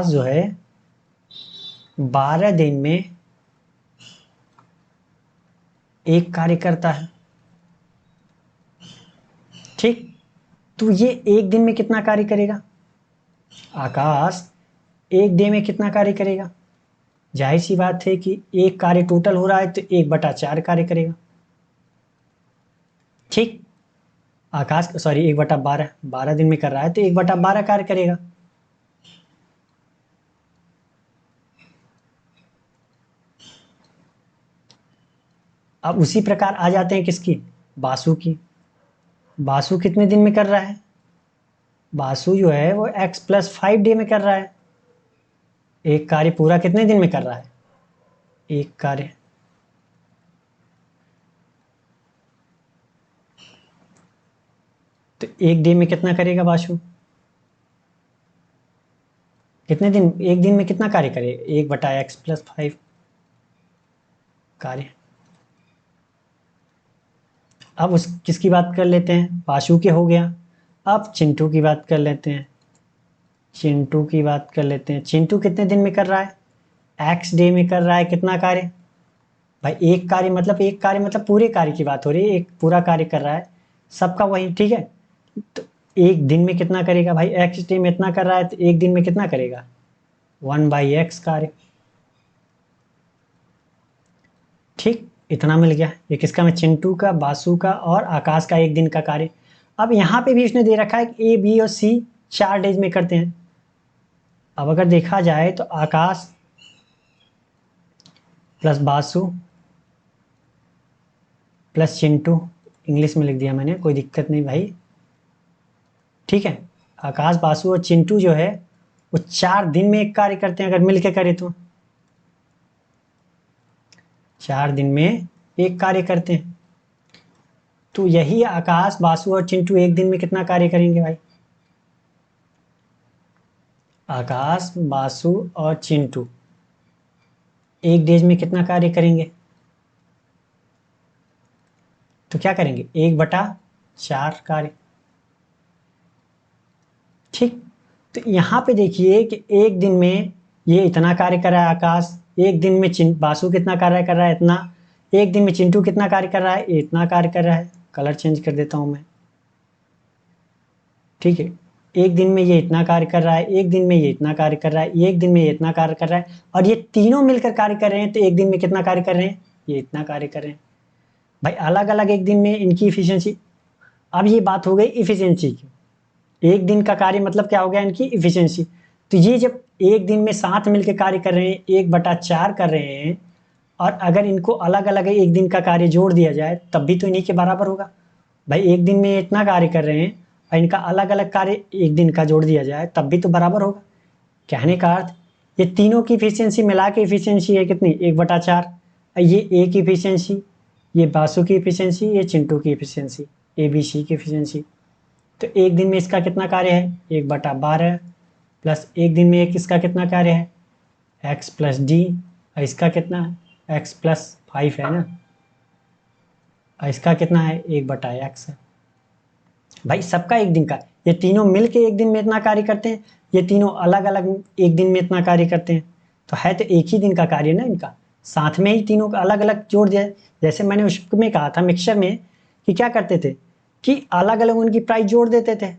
जो है 12 दिन में एक कार्य करता है, ठीक। तो ये एक दिन में कितना कार्य करेगा, आकाश एक डे में कितना कार्य करेगा, जाहिर सी बात है कि एक कार्य टोटल हो रहा है तो 1/4 कार्य करेगा, ठीक। आकाश 1/12, 12 दिन में कर रहा है तो 1/12 कार्य करेगा। अब उसी प्रकार आ जाते हैं किसकी, बासु की। बासु कितने दिन में कर रहा है, बासु जो है वो x प्लस 5 डे में कर रहा है, एक कार्य पूरा कितने दिन में कर रहा है, एक कार्य। तो एक डे में कितना करेगा बासु, कितने दिन, एक दिन में कितना कार्य करेगा, 1/x प्लस 5 कार्य। अब उस किसकी बात कर लेते हैं, बासु के हो गया। अब चिंटू की बात कर लेते हैं, चिंटू की बात कर लेते हैं। चिंटू कितने दिन में कर रहा है, एक्स डे में कर रहा है, कितना कार्य भाई, एक कार्य मतलब पूरे कार्य की बात हो रही है, एक पूरा कार्य कर रहा है सबका वही, ठीक है। तो एक दिन में कितना करेगा भाई, एक्स डे में इतना कर रहा है तो एक दिन में कितना करेगा, 1/x कार्य, ठीक। इतना मिल गया, ये किसका में, चिंटू का, बासु का और आकाश का एक दिन का कार्य। अब यहाँ पे भी इसने दे रखा है कि ए बी और सी 4 डेज में करते हैं। अब अगर देखा जाए तो Akash plus Basu plus Chintu, English में लिख दिया मैंने, कोई दिक्कत नहीं भाई, ठीक है। आकाश, बासु और चिंटू जो है वो 4 दिन में एक कार्य करते हैं अगर मिलके करे तो, 4 दिन में एक कार्य करते हैं। तो यही आकाश, बासु और चिंटू एक दिन में कितना कार्य करेंगे भाई, आकाश, बासु और चिंटू एक डेज में कितना कार्य करेंगे, तो क्या करेंगे, 1/4 कार्य, ठीक। तो यहाँ पे देखिए कि एक दिन में ये इतना कार्य कर रहा है आकाश, एक दिन में बासु कितना कार्य कर रहा है, इतना, एक दिन में चिंटू कितना कार्य कर रहा है, इतना कार्य कर रहा है। कलर चेंज कर देता हूँ मैं, ठीक है। एक दिन में ये इतना कार्य कर रहा है, एक दिन में ये इतना कार्य कर रहा है, एक दिन में ये इतना कार्य कर रहा है, और ये तीनों मिलकर कार्य कर रहे हैं तो एक दिन में कितना कार्य कर रहे हैं, ये इतना कार्य कर रहे हैं भाई, अलग अलग एक दिन में इनकी इफिशियंसी। अब ये बात हो गई इफिशियंसी की, एक दिन का कार्य मतलब क्या हो गया, इनकी इफिशियंसी। तो ये जब एक दिन में साथ मिलकर कार्य कर रहे हैं, 1/4 कर रहे हैं, और अगर इनको अलग अलग एक दिन का कार्य जोड़ दिया जाए तब भी तो इन्हीं के बराबर होगा। भाई एक दिन में इतना कार्य कर रहे हैं और इनका अलग अलग कार्य एक दिन का जोड़ दिया जाए तब भी तो बराबर होगा। कहने का अर्थ ये तीनों की इफिशियंसी मिला के इफिशियंसी है कितनी, 1/4। ये ए की इफिशियंसी, ये बासु की इफिशियंसी, ये चिंटू की इफिशियंसी, ए बी सी की इफिशियंसी। तो एक दिन में इसका कितना कार्य है, 1/12 प्लस एक दिन में एक इसका कितना कार्य है, एक्स प्लस डी, और इसका कितना है, एक्स प्लस 5 है ना, और इसका कितना है, 1/x है। भाई सबका एक दिन का, ये तीनों मिलके एक दिन में इतना कार्य करते हैं, ये तीनों अलग अलग एक दिन में इतना कार्य करते हैं, तो है तो एक ही दिन का कार्य ना इनका, साथ में ही तीनों का अलग अलग जोड़ दिया। जैसे मैंने उसमें कहा था मिक्सचर में कि क्या करते थे कि अलग अलग उनकी प्राइस जोड़ देते थे,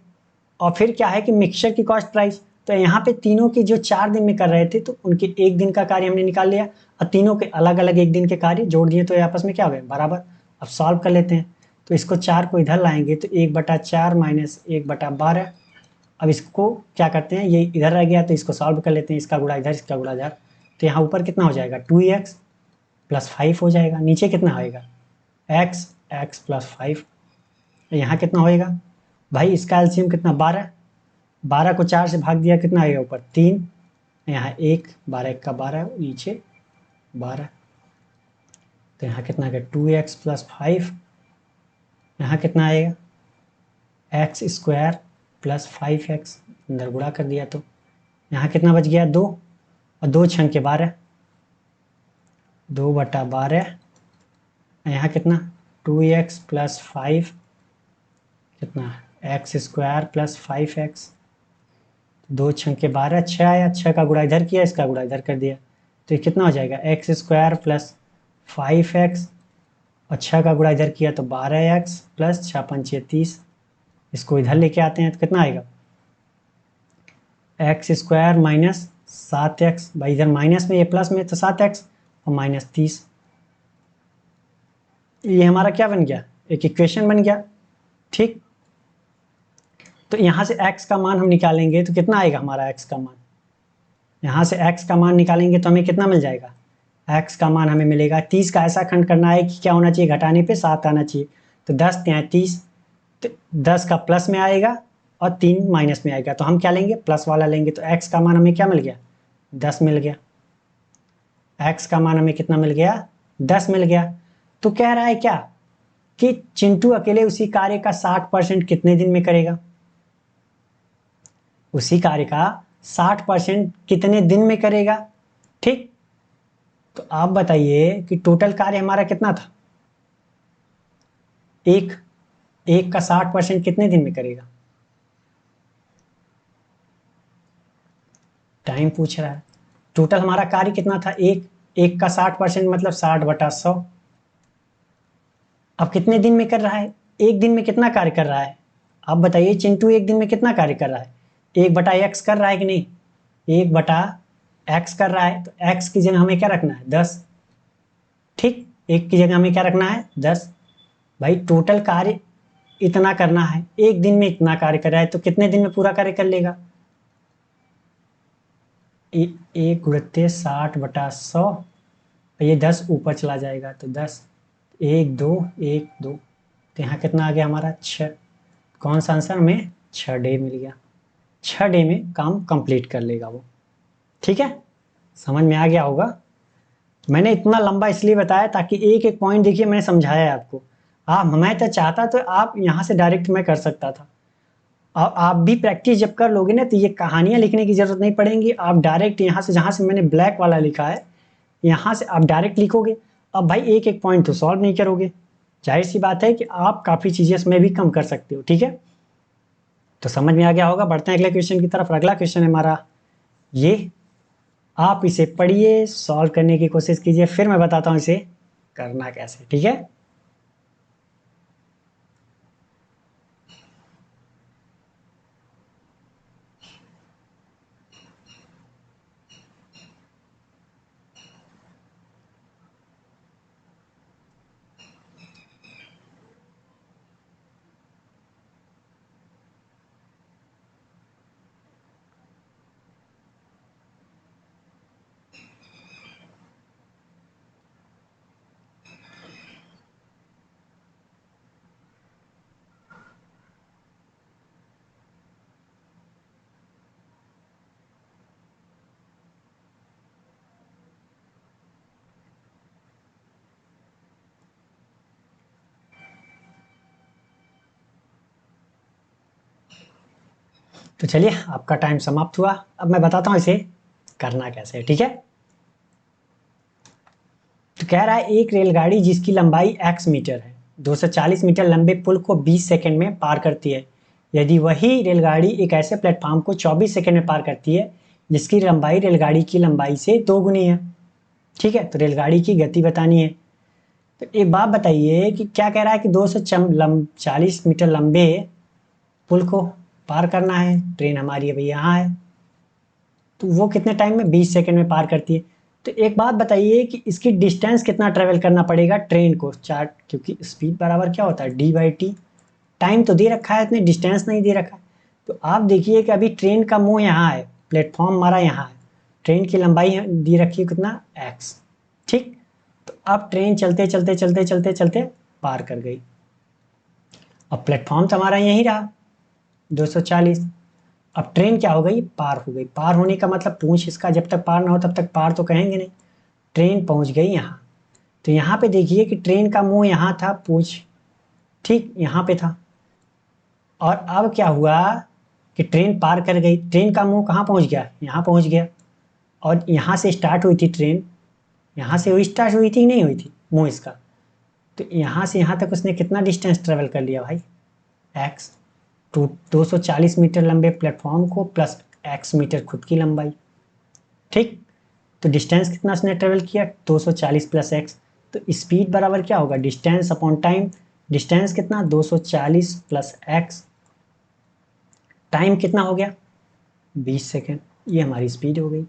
और फिर क्या है कि मिक्सचर की कॉस्ट प्राइस। तो यहाँ पे तीनों की जो 4 दिन में कर रहे थे तो उनके एक दिन का कार्य हमने निकाल लिया, और तीनों के अलग अलग एक दिन के कार्य जोड़ दिए, तो ये आपस में क्या हो गए, बराबर। अब सॉल्व कर लेते हैं, तो इसको 4 को इधर लाएंगे तो 1/4 माइनस 1/12। अब इसको क्या करते हैं, ये इधर रह गया तो इसको सॉल्व कर लेते हैं, इसका गुणा इधर, इसका गुणा इधर। तो यहाँ ऊपर कितना हो जाएगा, 2x प्लस 5 हो जाएगा, नीचे कितना होएगा, x प्लस 5। यहाँ कितना होएगा भाई, इसका एलसीएम कितना, 12। 12 को 4 से भाग दिया, कितना आएगा ऊपर, 3। यहाँ 1, 12 1 का 12, नीचे 12। तो यहाँ कितना आएगा, 2x प्लस 5। यहाँ कितना आएगा, एक्स स्क्वायर प्लस 5x, अंदर गुणा कर दिया तो यहाँ कितना बच गया, 2, और 2 छंग के 12, 2/12। यहाँ कितना, 2x प्लस 5, कितना, एक्स स्क्वायर प्लस 5x, 2 छंग के 12, 6 आया, 6 का गुणा इधर किया, इसका गुणा इधर कर दिया, तो ये कितना हो जाएगा, एक्स स्क्वायर प्लस 5x, और 6 का गुणा इधर किया तो 12x प्लस 6 पंचे 30। इसको इधर लेके आते हैं तो कितना आएगा, एक्स स्क्वायर माइनस 7x, भाई इधर माइनस में, ये प्लस में तो 7x, और माइनस 30। ये हमारा क्या बन गया, एक इक्वेशन बन गया, ठीक। तो यहाँ से x का मान हम निकालेंगे तो कितना आएगा हमारा x का मान, यहाँ से x का मान निकालेंगे तो हमें कितना मिल जाएगा, x का मान हमें मिलेगा 30 का ऐसा खंड करना है कि क्या होना चाहिए, घटाने पे 7 आना चाहिए। तो 10 ત્યાં 30, तो 10 का प्लस में आएगा और 3 माइनस में आएगा, तो हम क्या लेंगे, प्लस वाला लेंगे। तो x का मान हमें क्या मिल गया, 10 मिल गया। x का मान हमें कितना मिल गया, 10 मिल गया। तो कह रहा है क्या कि चिंटू अकेले उसी कार्य का 60% कितने दिन में करेगा, उसी कार्य का 60% कितने दिन में करेगा, ठीक। तो आप बताइए कि टोटल कार्य हमारा कितना था, एक एक का 60% कितने दिन में करेगा, टाइम पूछ रहा है। टोटल हमारा कार्य कितना था, एक का 60% मतलब 60/100। अब कितने दिन में कर रहा है, एक दिन में कितना कार्य कर रहा है, आप बताइए चिंटू एक दिन में कितना कार्य कर रहा है, 1/x कर रहा है कि नहीं, 1/x कर रहा है, तो x की जगह हमें क्या रखना है, 10, ठीक। एक की जगह हमें क्या रखना है, 10। भाई टोटल कार्य इतना करना है, एक दिन में इतना कार्य कर रहा है, तो कितने दिन में पूरा कार्य कर लेगा, 1/60/100, ये 10 ऊपर चला जाएगा तो 10, 1 2 1 2, तो यहाँ कितना आ गया हमारा 6। कौन सा आंसर, हमें 6 डे मिल गया, 6 डे में काम कंप्लीट कर लेगा वो, ठीक है। समझ में आ गया होगा। मैंने इतना लंबा इसलिए बताया ताकि एक एक पॉइंट देखिए, मैंने समझाया है आपको। आप, मैं तो चाहता तो आप यहाँ से डायरेक्ट मैं कर सकता था, और आप भी प्रैक्टिस जब कर लोगे ना तो ये कहानियां लिखने की जरूरत नहीं पड़ेगी, आप डायरेक्ट यहाँ से, जहाँ से मैंने ब्लैक वाला लिखा है यहाँ से आप डायरेक्ट लिखोगे। अब भाई एक एक पॉइंट तो सॉल्व नहीं करोगे, जाहिर सी बात है कि आप काफ़ी चीज़ें इसमें भी कम कर सकते हो, ठीक है। तो समझ में आ गया होगा, बढ़ते हैं अगले क्वेश्चन की तरफ। अगला क्वेश्चन है हमारा ये, आप इसे पढ़िए, सॉल्व करने की कोशिश कीजिए, फिर मैं बताता हूँ इसे करना कैसे, ठीक है। तो चलिए आपका टाइम समाप्त हुआ। अब मैं बताता हूँ इसे करना कैसे है, ठीक है। तो कह रहा है एक रेलगाड़ी जिसकी लंबाई x मीटर है 240 मीटर लंबे पुल को 20 सेकंड में पार करती है। यदि वही रेलगाड़ी एक ऐसे प्लेटफॉर्म को 24 सेकंड में पार करती है जिसकी लंबाई रेलगाड़ी की लंबाई से 2 गुनी है, ठीक है। तो रेलगाड़ी की गति बतानी है। तो एक बात बताइए कि क्या कह रहा है कि 240 मीटर लंबे पुल को पार करना है, ट्रेन हमारी अभी यहाँ है, तो वो कितने टाइम में 20 सेकंड में पार करती है। तो एक बात बताइए कि इसकी डिस्टेंस कितना ट्रेवल करना पड़ेगा ट्रेन को, चार्ट, क्योंकि स्पीड बराबर क्या होता है d/t। टाइम तो दे रखा है, इतने डिस्टेंस नहीं दे रखा है। तो आप देखिए कि अभी ट्रेन का मुंह यहाँ है, प्लेटफॉर्म हमारा यहाँ है, ट्रेन की लंबाई दी रखी है कितना x, ठीक। तो अब ट्रेन चलते चलते चलते चलते चलते पार कर गई। अब प्लेटफॉर्म तो हमारा यहीं रहा 240। अब ट्रेन क्या हो गई, पार हो गई। पार होने का मतलब पूंछ इसका जब तक पार ना हो तब तक पार तो कहेंगे नहीं। ट्रेन पहुंच गई यहाँ। तो यहाँ पे देखिए कि ट्रेन का मुंह यहाँ था, पूंछ ठीक यहाँ पे था। और अब क्या हुआ कि ट्रेन पार कर गई, ट्रेन का मुंह कहाँ पहुंच गया, यहाँ पहुंच गया। और यहाँ से स्टार्ट हुई थी ट्रेन, यहाँ से हुई स्टार्ट हुई थी नहीं हुई थी मुंह इसका। तो यहाँ से यहाँ तक उसने कितना डिस्टेंस ट्रेवल कर लिया भाई, एक्स। 240 मीटर लंबे प्लेटफॉर्म को प्लस एक्स मीटर खुद की लंबाई, ठीक। तो डिस्टेंस कितना उसने ट्रेवल किया 240 प्लस एक्स। तो स्पीड बराबर क्या होगा, डिस्टेंस अपॉन टाइम। डिस्टेंस कितना 240 प्लस एक्स, टाइम कितना हो गया 20 सेकेंड। ये हमारी स्पीड हो गई।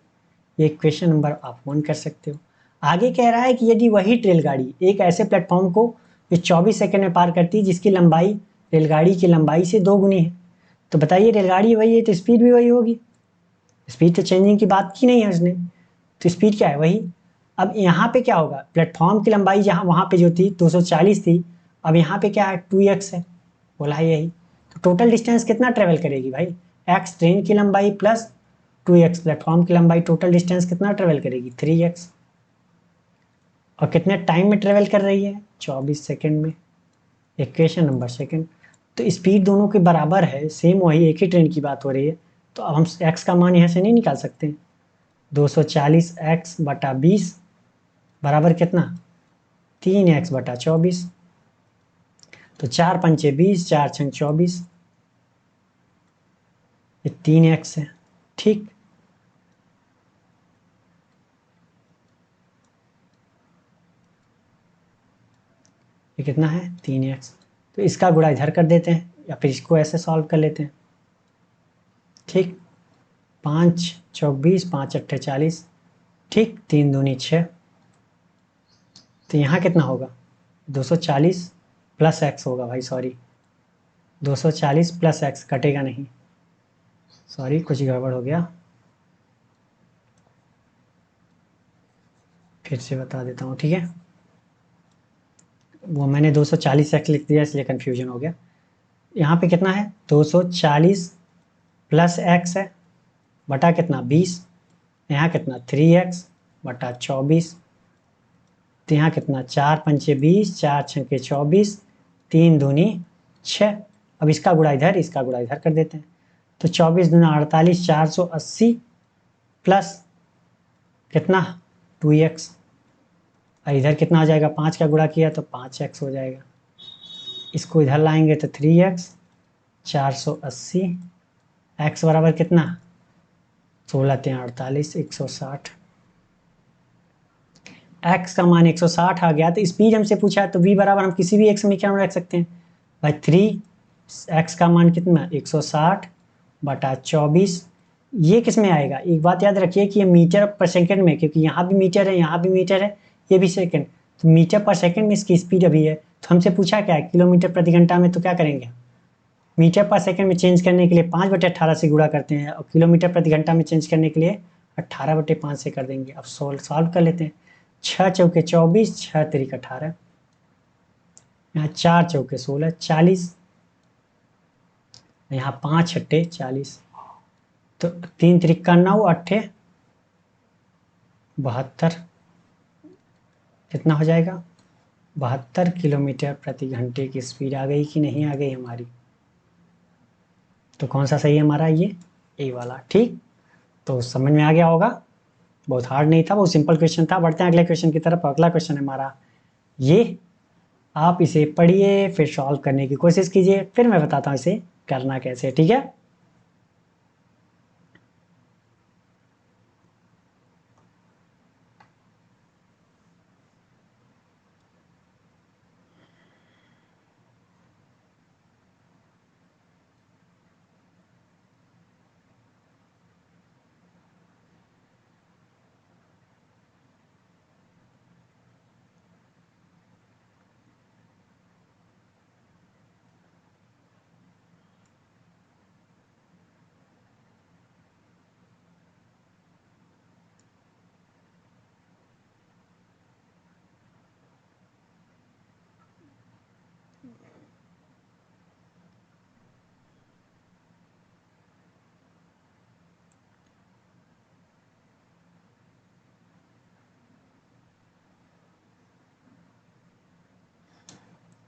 ये क्वेश्चन नंबर आप 1 कर सकते हो। आगे कह रहा है कि यदि वही रेलगाड़ी एक ऐसे प्लेटफॉर्म को जो 24 सेकेंड में पार करती है जिसकी लंबाई रेलगाड़ी की लंबाई से 2 गुनी है, तो बताइए रेलगाड़ी वही है तो स्पीड भी वही होगी। स्पीड तो चेंजिंग की बात की नहीं है उसने, तो स्पीड क्या है वही। अब यहाँ पे क्या होगा, प्लेटफॉर्म की लंबाई जहाँ वहाँ पे जो थी 240 थी, अब यहाँ पे क्या है 2x है, बोला है यही। तो टोटल डिस्टेंस कितना ट्रेवल करेगी भाई, x ट्रेन की लंबाई प्लस 2x प्लेटफॉर्म की लंबाई, टोटल डिस्टेंस कितना ट्रेवल करेगी 3x। और कितने टाइम में ट्रेवल कर रही है 24 सेकेंड में। Equation number second. तो स्पीड दोनों के बराबर है, सेम वही एक ही ट्रेन की बात हो रही है। तो अब हम x का मान यहाँ से नहीं निकाल सकते। 240x बटा 20 बराबर कितना 3x बटा 24। तो 4 पंचे 20, 4 छंग 24, ये 3x है, ठीक। ये कितना है 3x। तो इसका गुणा इधर कर देते हैं या फिर इसको ऐसे सॉल्व कर लेते हैं, ठीक। 5 चौक 20, 5 अट्ठे 40, ठीक। 3 दूनी 6। तो यहाँ कितना होगा 240 प्लस एक्स होगा भाई, सॉरी 240 प्लस एक्स कटेगा नहीं, सॉरी कुछ गड़बड़ हो गया, फिर से बता देता हूँ, ठीक है। वो मैंने 240 एक्स लिख दिया इसलिए कन्फ्यूजन हो गया। यहाँ पे कितना है 240 प्लस एक्स है बटा कितना 20, यहाँ कितना 3x बटा 24। तो यहाँ कितना 4 पंचे 20, 4 छक्के 24, 3 दूनी 6। अब इसका गुणा इधर, इसका गुणा इधर कर देते हैं। तो 24 दूना 48, 480 प्लस कितना 2x। और इधर कितना हो जाएगा, 5 का गुणा किया तो 5x हो जाएगा। इसको इधर लाएंगे तो 3x, 480 x बराबर कितना 16 3 48, 160। x का मान 160 आ गया। तो स्पीड हमसे पूछा है तो v बराबर हम किसी भी एक समीकरण में रख सकते हैं भाई 3x का मान कितना 160 बटा 24। ये किस में आएगा, एक बात याद रखिए कि ये मीटर पर सेकंड में, क्योंकि यहाँ भी मीटर है यहाँ भी मीटर है ये भी सेकंड, तो मीटर पर सेकंड में इसकी स्पीड अभी है। तो हमसे पूछा क्या है किलोमीटर प्रति घंटा में, तो क्या करेंगे मीटर पर सेकंड में चेंज करने के लिए 5/18 से गुणा करते हैं और किलोमीटर प्रति घंटा में चेंज करने के लिए 18/5 से कर देंगे। अब सॉल्व कर लेते हैं। 6 चौके 24, 6 तिरिक 18, यहाँ 4 चौके 16 40, यहाँ 5 छट्टे 40, तो 3 तिरिक्का 9, 8 72, कितना हो जाएगा 72 किलोमीटर प्रति घंटे की स्पीड आ गई कि नहीं आ गई हमारी। तो कौन सा सही है हमारा, ये ए वाला। ठीक, तो समझ में आ गया होगा, बहुत हार्ड नहीं था, बहुत सिंपल क्वेश्चन था। बढ़ते हैं अगले क्वेश्चन की तरफ। अगला क्वेश्चन है हमारा ये, आप इसे पढ़िए फिर सॉल्व करने की कोशिश कीजिए, फिर मैं बताता हूँ इसे करना कैसे। ठीक है,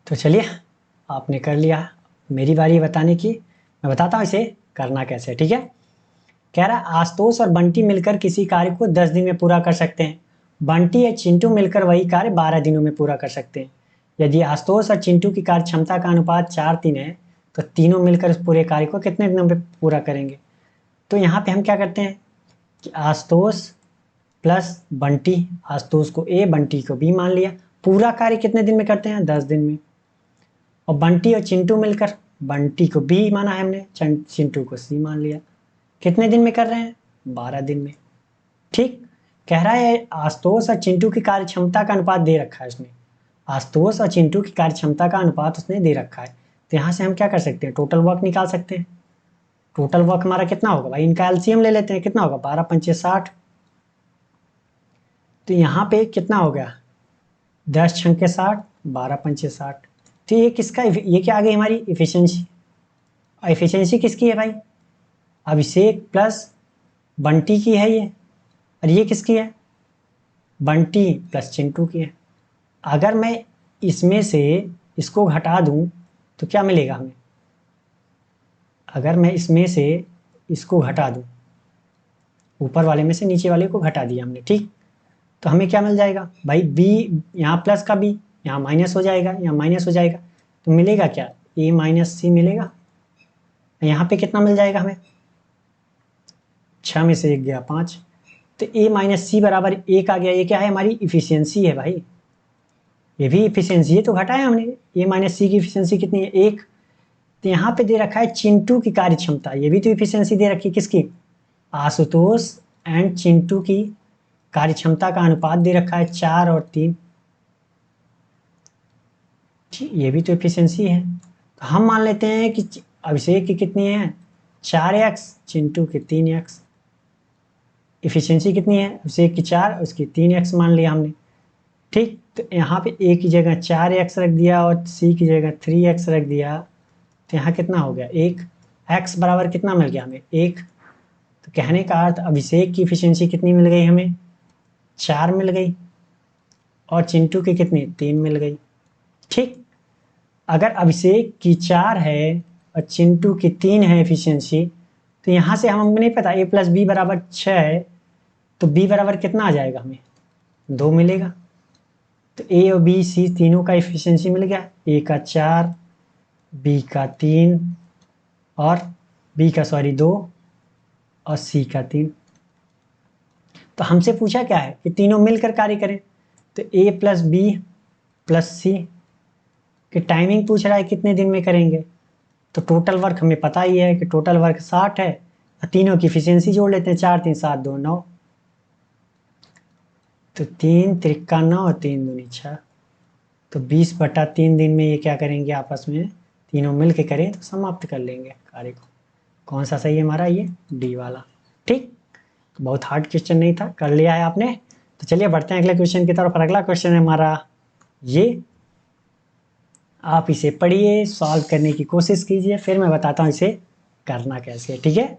तो चलिए, आपने कर लिया, मेरी बारी बताने की। मैं बताता हूँ इसे करना कैसे। ठीक है, कह रहा है आशुतोष और बंटी मिलकर किसी कार्य को 10 दिन में पूरा कर सकते हैं। बंटी या चिंटू मिलकर वही कार्य 12 दिनों में पूरा कर सकते हैं। यदि आशुतोष और चिंटू की कार्य क्षमता का अनुपात 4:3 है, तो तीनों मिलकर उस पूरे कार्य को कितने दिनों में पूरा करेंगे। तो यहाँ पे हम क्या करते हैं कि आशुतोष प्लस बंटी, आशुतोष को ए बंटी को बी मान लिया, पूरा कार्य कितने दिन में करते हैं, 10 दिन में। और बंटी और चिंटू मिलकर, बंटी को बी माना है हमने, चिंटू को सी मान लिया, कितने दिन में कर रहे हैं, 12 दिन में। ठीक, कह रहा है आशुतोष और चिंटू की कार्य क्षमता का अनुपात दे रखा है उसने, आशुतोष और चिंटू की कार्य क्षमता का अनुपात उसने दे रखा है। तो यहाँ से हम क्या कर सकते हैं, टोटल वर्क निकाल सकते हैं। टोटल वर्क हमारा कितना होगा भाई, इनका एलसीएम ले लेते हैं, कितना होगा, 12 पंचे 60। तो यहाँ पे कितना हो गया, 10 छंके 60, 12 पंचे 60। तो ये किसका, ये क्या आ गई हमारी इफिशियंसी। इफिशियंसी किसकी है भाई, अभिषेक प्लस बंटी की है ये, और ये किसकी है, बंटी प्लस चिंटू की है। अगर मैं इसमें से इसको घटा दूं तो क्या मिलेगा हमें, अगर मैं इसमें से इसको घटा दूं, ऊपर वाले में से नीचे वाले को घटा दिया हमने, ठीक, तो हमें क्या मिल जाएगा भाई, बी, यहाँ प्लस का बी यहाँ माइनस हो जाएगा, यहाँ माइनस हो जाएगा, तो मिलेगा क्या, ए माइनस सी मिलेगा। यहाँ पे कितना मिल जाएगा हमें, 6 में से 1 गया 5, तो ए माइनस सी बराबर 1 आ गया। ये क्या है, हमारी इफिशियंसी है भाई, ये भी इफिशियंसी है, तो घटाया हमने। ए माइनस सी की इफिशियंसी कितनी है, 1। तो यहाँ पे दे रखा है चिंटू की कार्य क्षमता, ये भी तो इफिशियंसी दे रखी है किसकी, आशुतोष एंड चिंटू की कार्य क्षमता का अनुपात दे रखा है 4 और 3, ये भी तो इफिशियंसी है। तो हम मान लेते हैं कि अभिषेक की कितनी है, 4x, चिंटू की 3x। इफिशियंसी कितनी है, अभिषेक की 4, उसकी 3x मान लिया हमने। ठीक, तो यहाँ पे ए की जगह 4x रख दिया और सी की जगह 3x रख दिया, तो यहाँ कितना हो गया, 1। x बराबर कितना मिल गया हमें, 1। तो कहने का अर्थ अभिषेक की इफिशियंसी कितनी मिल गई हमें, 4 मिल गई, और चिंटू की कितनी, 3 मिल गई। ठीक, अगर अभिषेक की 4 है और चिंटू की 3 है इफिशियंसी, तो यहाँ से हमको नहीं पता, a प्लस बी बराबर 6 है, तो b बराबर कितना आ जाएगा हमें, 2 मिलेगा। तो a और b c तीनों का इफिशियंसी मिल गया, a का 4, b का 3 और b का 2 और c का 3। तो हमसे पूछा क्या है कि तीनों मिलकर कार्य करें, तो a प्लस बी प्लस सी की टाइमिंग पूछ रहा है कितने दिन में करेंगे। तो टोटल वर्क हमें पता ही है कि टोटल वर्क 60 है, तीनों की इफिशियंसी जोड़ लेते हैं, 4 3 7 2 9, तो 3 त्रिका 9 और 3 दूनी 6, तो 20/3 दिन में ये क्या करेंगे, आपस में तीनों मिल के करें तो समाप्त कर लेंगे कार्य को। कौन सा सही है हमारा, ये डी वाला। ठीक, बहुत हार्ड क्वेश्चन नहीं था, कर लिया है आपने। तो चलिए बढ़ते हैं अगले क्वेश्चन की तरफ। अगला क्वेश्चन है हमारा ये, आप इसे पढ़िए, सॉल्व करने की कोशिश कीजिए, फिर मैं बताता हूँ इसे करना कैसे। ठीक है,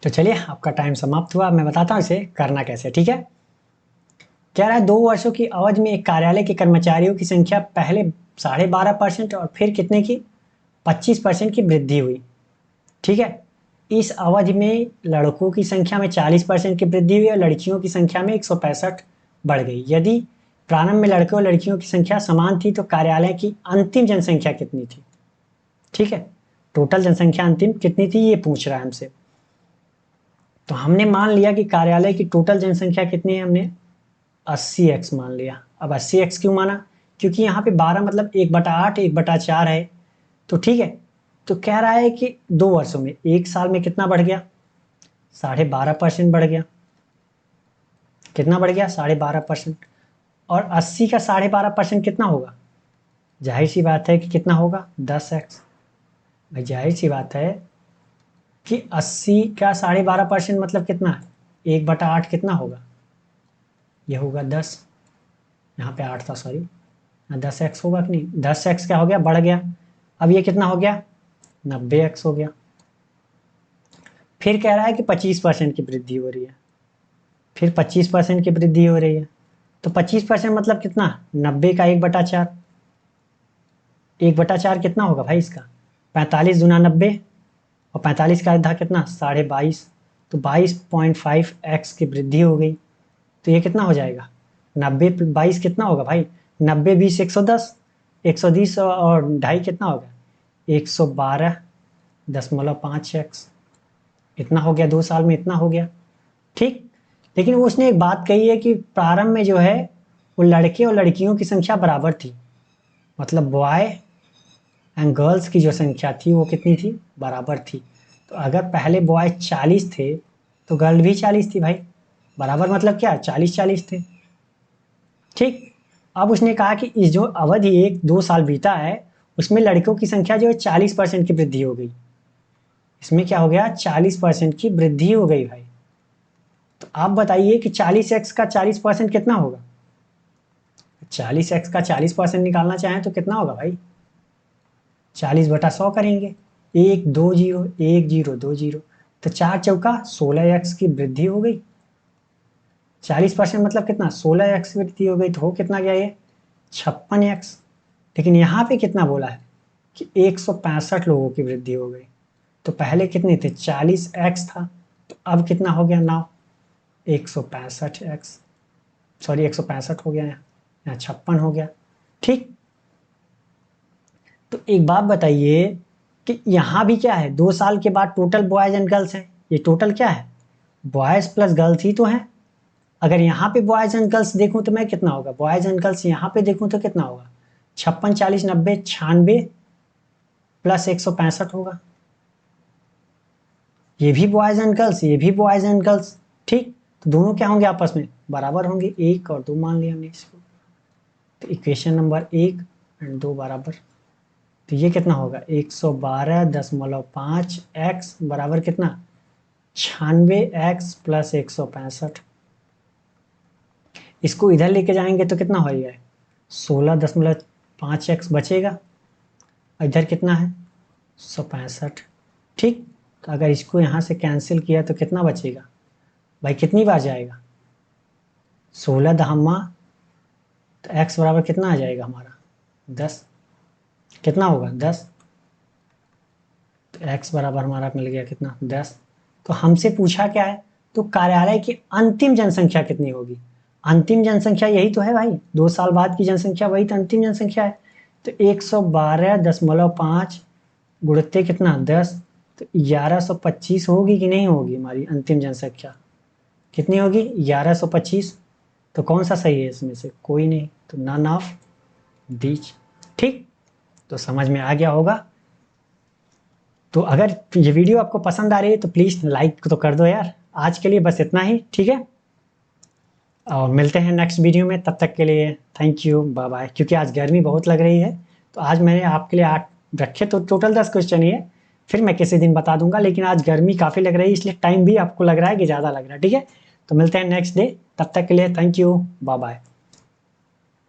तो चलिए आपका टाइम समाप्त हुआ, मैं बताता हूँ इसे करना कैसे, ठीक है। कह रहा है 2 वर्षों की अवधि में एक कार्यालय के कर्मचारियों की संख्या पहले 12.5% और फिर कितने की 25% की वृद्धि हुई, ठीक है। इस अवधि में लड़कों की संख्या में 40% की वृद्धि हुई और लड़कियों की संख्या में 165 बढ़ गई। यदि प्रारंभ में लड़कों और लड़कियों की संख्या समान थी तो कार्यालय की अंतिम जनसंख्या कितनी थी, ठीक है। टोटल जनसंख्या अंतिम कितनी थी ये पूछ रहा है हमसे। तो हमने मान लिया कि कार्यालय की टोटल जनसंख्या कितनी है, हमने 80x मान लिया। अब 80x क्यों माना, क्योंकि यहाँ पे 12 मतलब 1/8 1/4 है, तो ठीक है। तो कह रहा है कि 2 वर्षों में, एक साल में कितना बढ़ गया, 12.5% बढ़ गया। कितना बढ़ गया, 12.5%। और 80 का 12.5% कितना होगा, जाहिर सी बात है कि कितना होगा 10x। भाई जाहिर सी बात है कि 80 का 12.5% मतलब कितना है, 1/8 कितना होगा, ये होगा 10। यहाँ पे 8 था, सॉरी, 10x होगा कि नहीं, 10x क्या हो गया, बढ़ गया। अब ये कितना हो गया, 90x हो गया। फिर कह रहा है कि 25% की वृद्धि हो रही है, फिर 25% की वृद्धि हो रही है। तो 25% मतलब कितना, 90 का 1/4, 1/4 कितना होगा भाई इसका, 45 दूना 90 और 45 का आधा कितना 22.5, तो 22.5x की वृद्धि हो गई। तो ये कितना हो जाएगा, 90 22 कितना होगा भाई, 90 20 110, 110 और 2.5 कितना होगा 112.5x, इतना हो गया, 2 साल में इतना हो गया, ठीक। लेकिन उसने एक बात कही है कि प्रारंभ में जो है वो लड़के और लड़कियों की संख्या बराबर थी, मतलब बॉय एंड गर्ल्स की जो संख्या थी वो कितनी थी, बराबर थी। तो अगर पहले बॉय 40 थे तो गर्ल भी 40 थी भाई, बराबर मतलब क्या, 40-40 थे, ठीक। अब उसने कहा कि इस जो अवधि 1-2 साल बीता है उसमें लड़कों की संख्या जो है 40% की वृद्धि हो गई, इसमें क्या हो गया 40% की वृद्धि हो गई भाई। तो आप बताइए कि 40x का 40% कितना होगा, 40x का 40% निकालना चाहें तो कितना होगा भाई, 40/100 करेंगे, 1 2 0 1 0 2 0, तो 4 चौका 16x की वृद्धि हो गई। 40% मतलब कितना, 16x की वृद्धि हो गई, तो हो कितना गया ये 56x। लेकिन यहाँ पे कितना बोला है कि 165 लोगों की वृद्धि हो गई। तो पहले कितने थे, 40x था, तो अब कितना हो गया नाउ 165x, सॉरी 165 हो गया, यहाँ 56 हो गया, ठीक। तो एक बात बताइए कि यहाँ भी क्या है, 2 साल के बाद टोटल बॉयज एंड गर्ल्स हैं, ये टोटल क्या है, बॉयज प्लस गर्ल्स ही तो है। अगर यहाँ पे बॉयज एंड गर्ल्स देखूं तो मैं कितना होगा, बॉयज एंड गर्ल्स यहाँ पे देखूं तो कितना होगा 56 40 90 96 प्लस 165 होगा। ये भी बॉयज एंड गर्ल्स, ये भी बॉयज एंड गर्ल्स, ठीक। तो दोनों क्या होंगे, आपस में बराबर होंगे, 1 और 2 मान लिया हमने इसको। तो इक्वेशन नंबर 1 एंड 2 बराबर, तो ये कितना होगा 112.5 x बराबर कितना 96x प्लस 165। इसको इधर लेके जाएंगे तो कितना हो जाएगा 16.5x बचेगा, इधर कितना है 165, ठीक। तो अगर इसको यहाँ से कैंसिल किया तो कितना बचेगा भाई, कितनी बार जाएगा 16 दहम्मा, तो x बराबर कितना आ जाएगा हमारा 10, कितना होगा 10, तो x बराबर हमारा मिल गया कितना 10। तो हमसे पूछा क्या है, तो कार्यालय की अंतिम जनसंख्या कितनी होगी, अंतिम जनसंख्या यही तो है भाई, 2 साल बाद की जनसंख्या वही तो अंतिम जनसंख्या है। तो 112.5 गुणित कितना 10, तो 1125 होगी कि नहीं होगी हमारी अंतिम जनसंख्या, कितनी होगी 1125। तो कौन सा सही है इसमें से, कोई नहीं, तो नन ऑफ दीज, ठीक। तो समझ में आ गया होगा। तो अगर ये वीडियो आपको पसंद आ रही है तो प्लीज़ लाइक तो कर दो यार। आज के लिए बस इतना ही, ठीक है, और मिलते हैं नेक्स्ट वीडियो में, तब तक के लिए थैंक यू, बाय बाय। क्योंकि आज गर्मी बहुत लग रही है तो आज मैंने आपके लिए 8 रखे, तो टोटल 10 क्वेश्चन ही है, फिर मैं किसी दिन बता दूंगा, लेकिन आज गर्मी काफ़ी लग रही है इसलिए टाइम भी आपको लग रहा है कि ज़्यादा लग रहा है, ठीक है। तो मिलते हैं नेक्स्ट डे, तब तक के लिए थैंक यू, बाय बाय।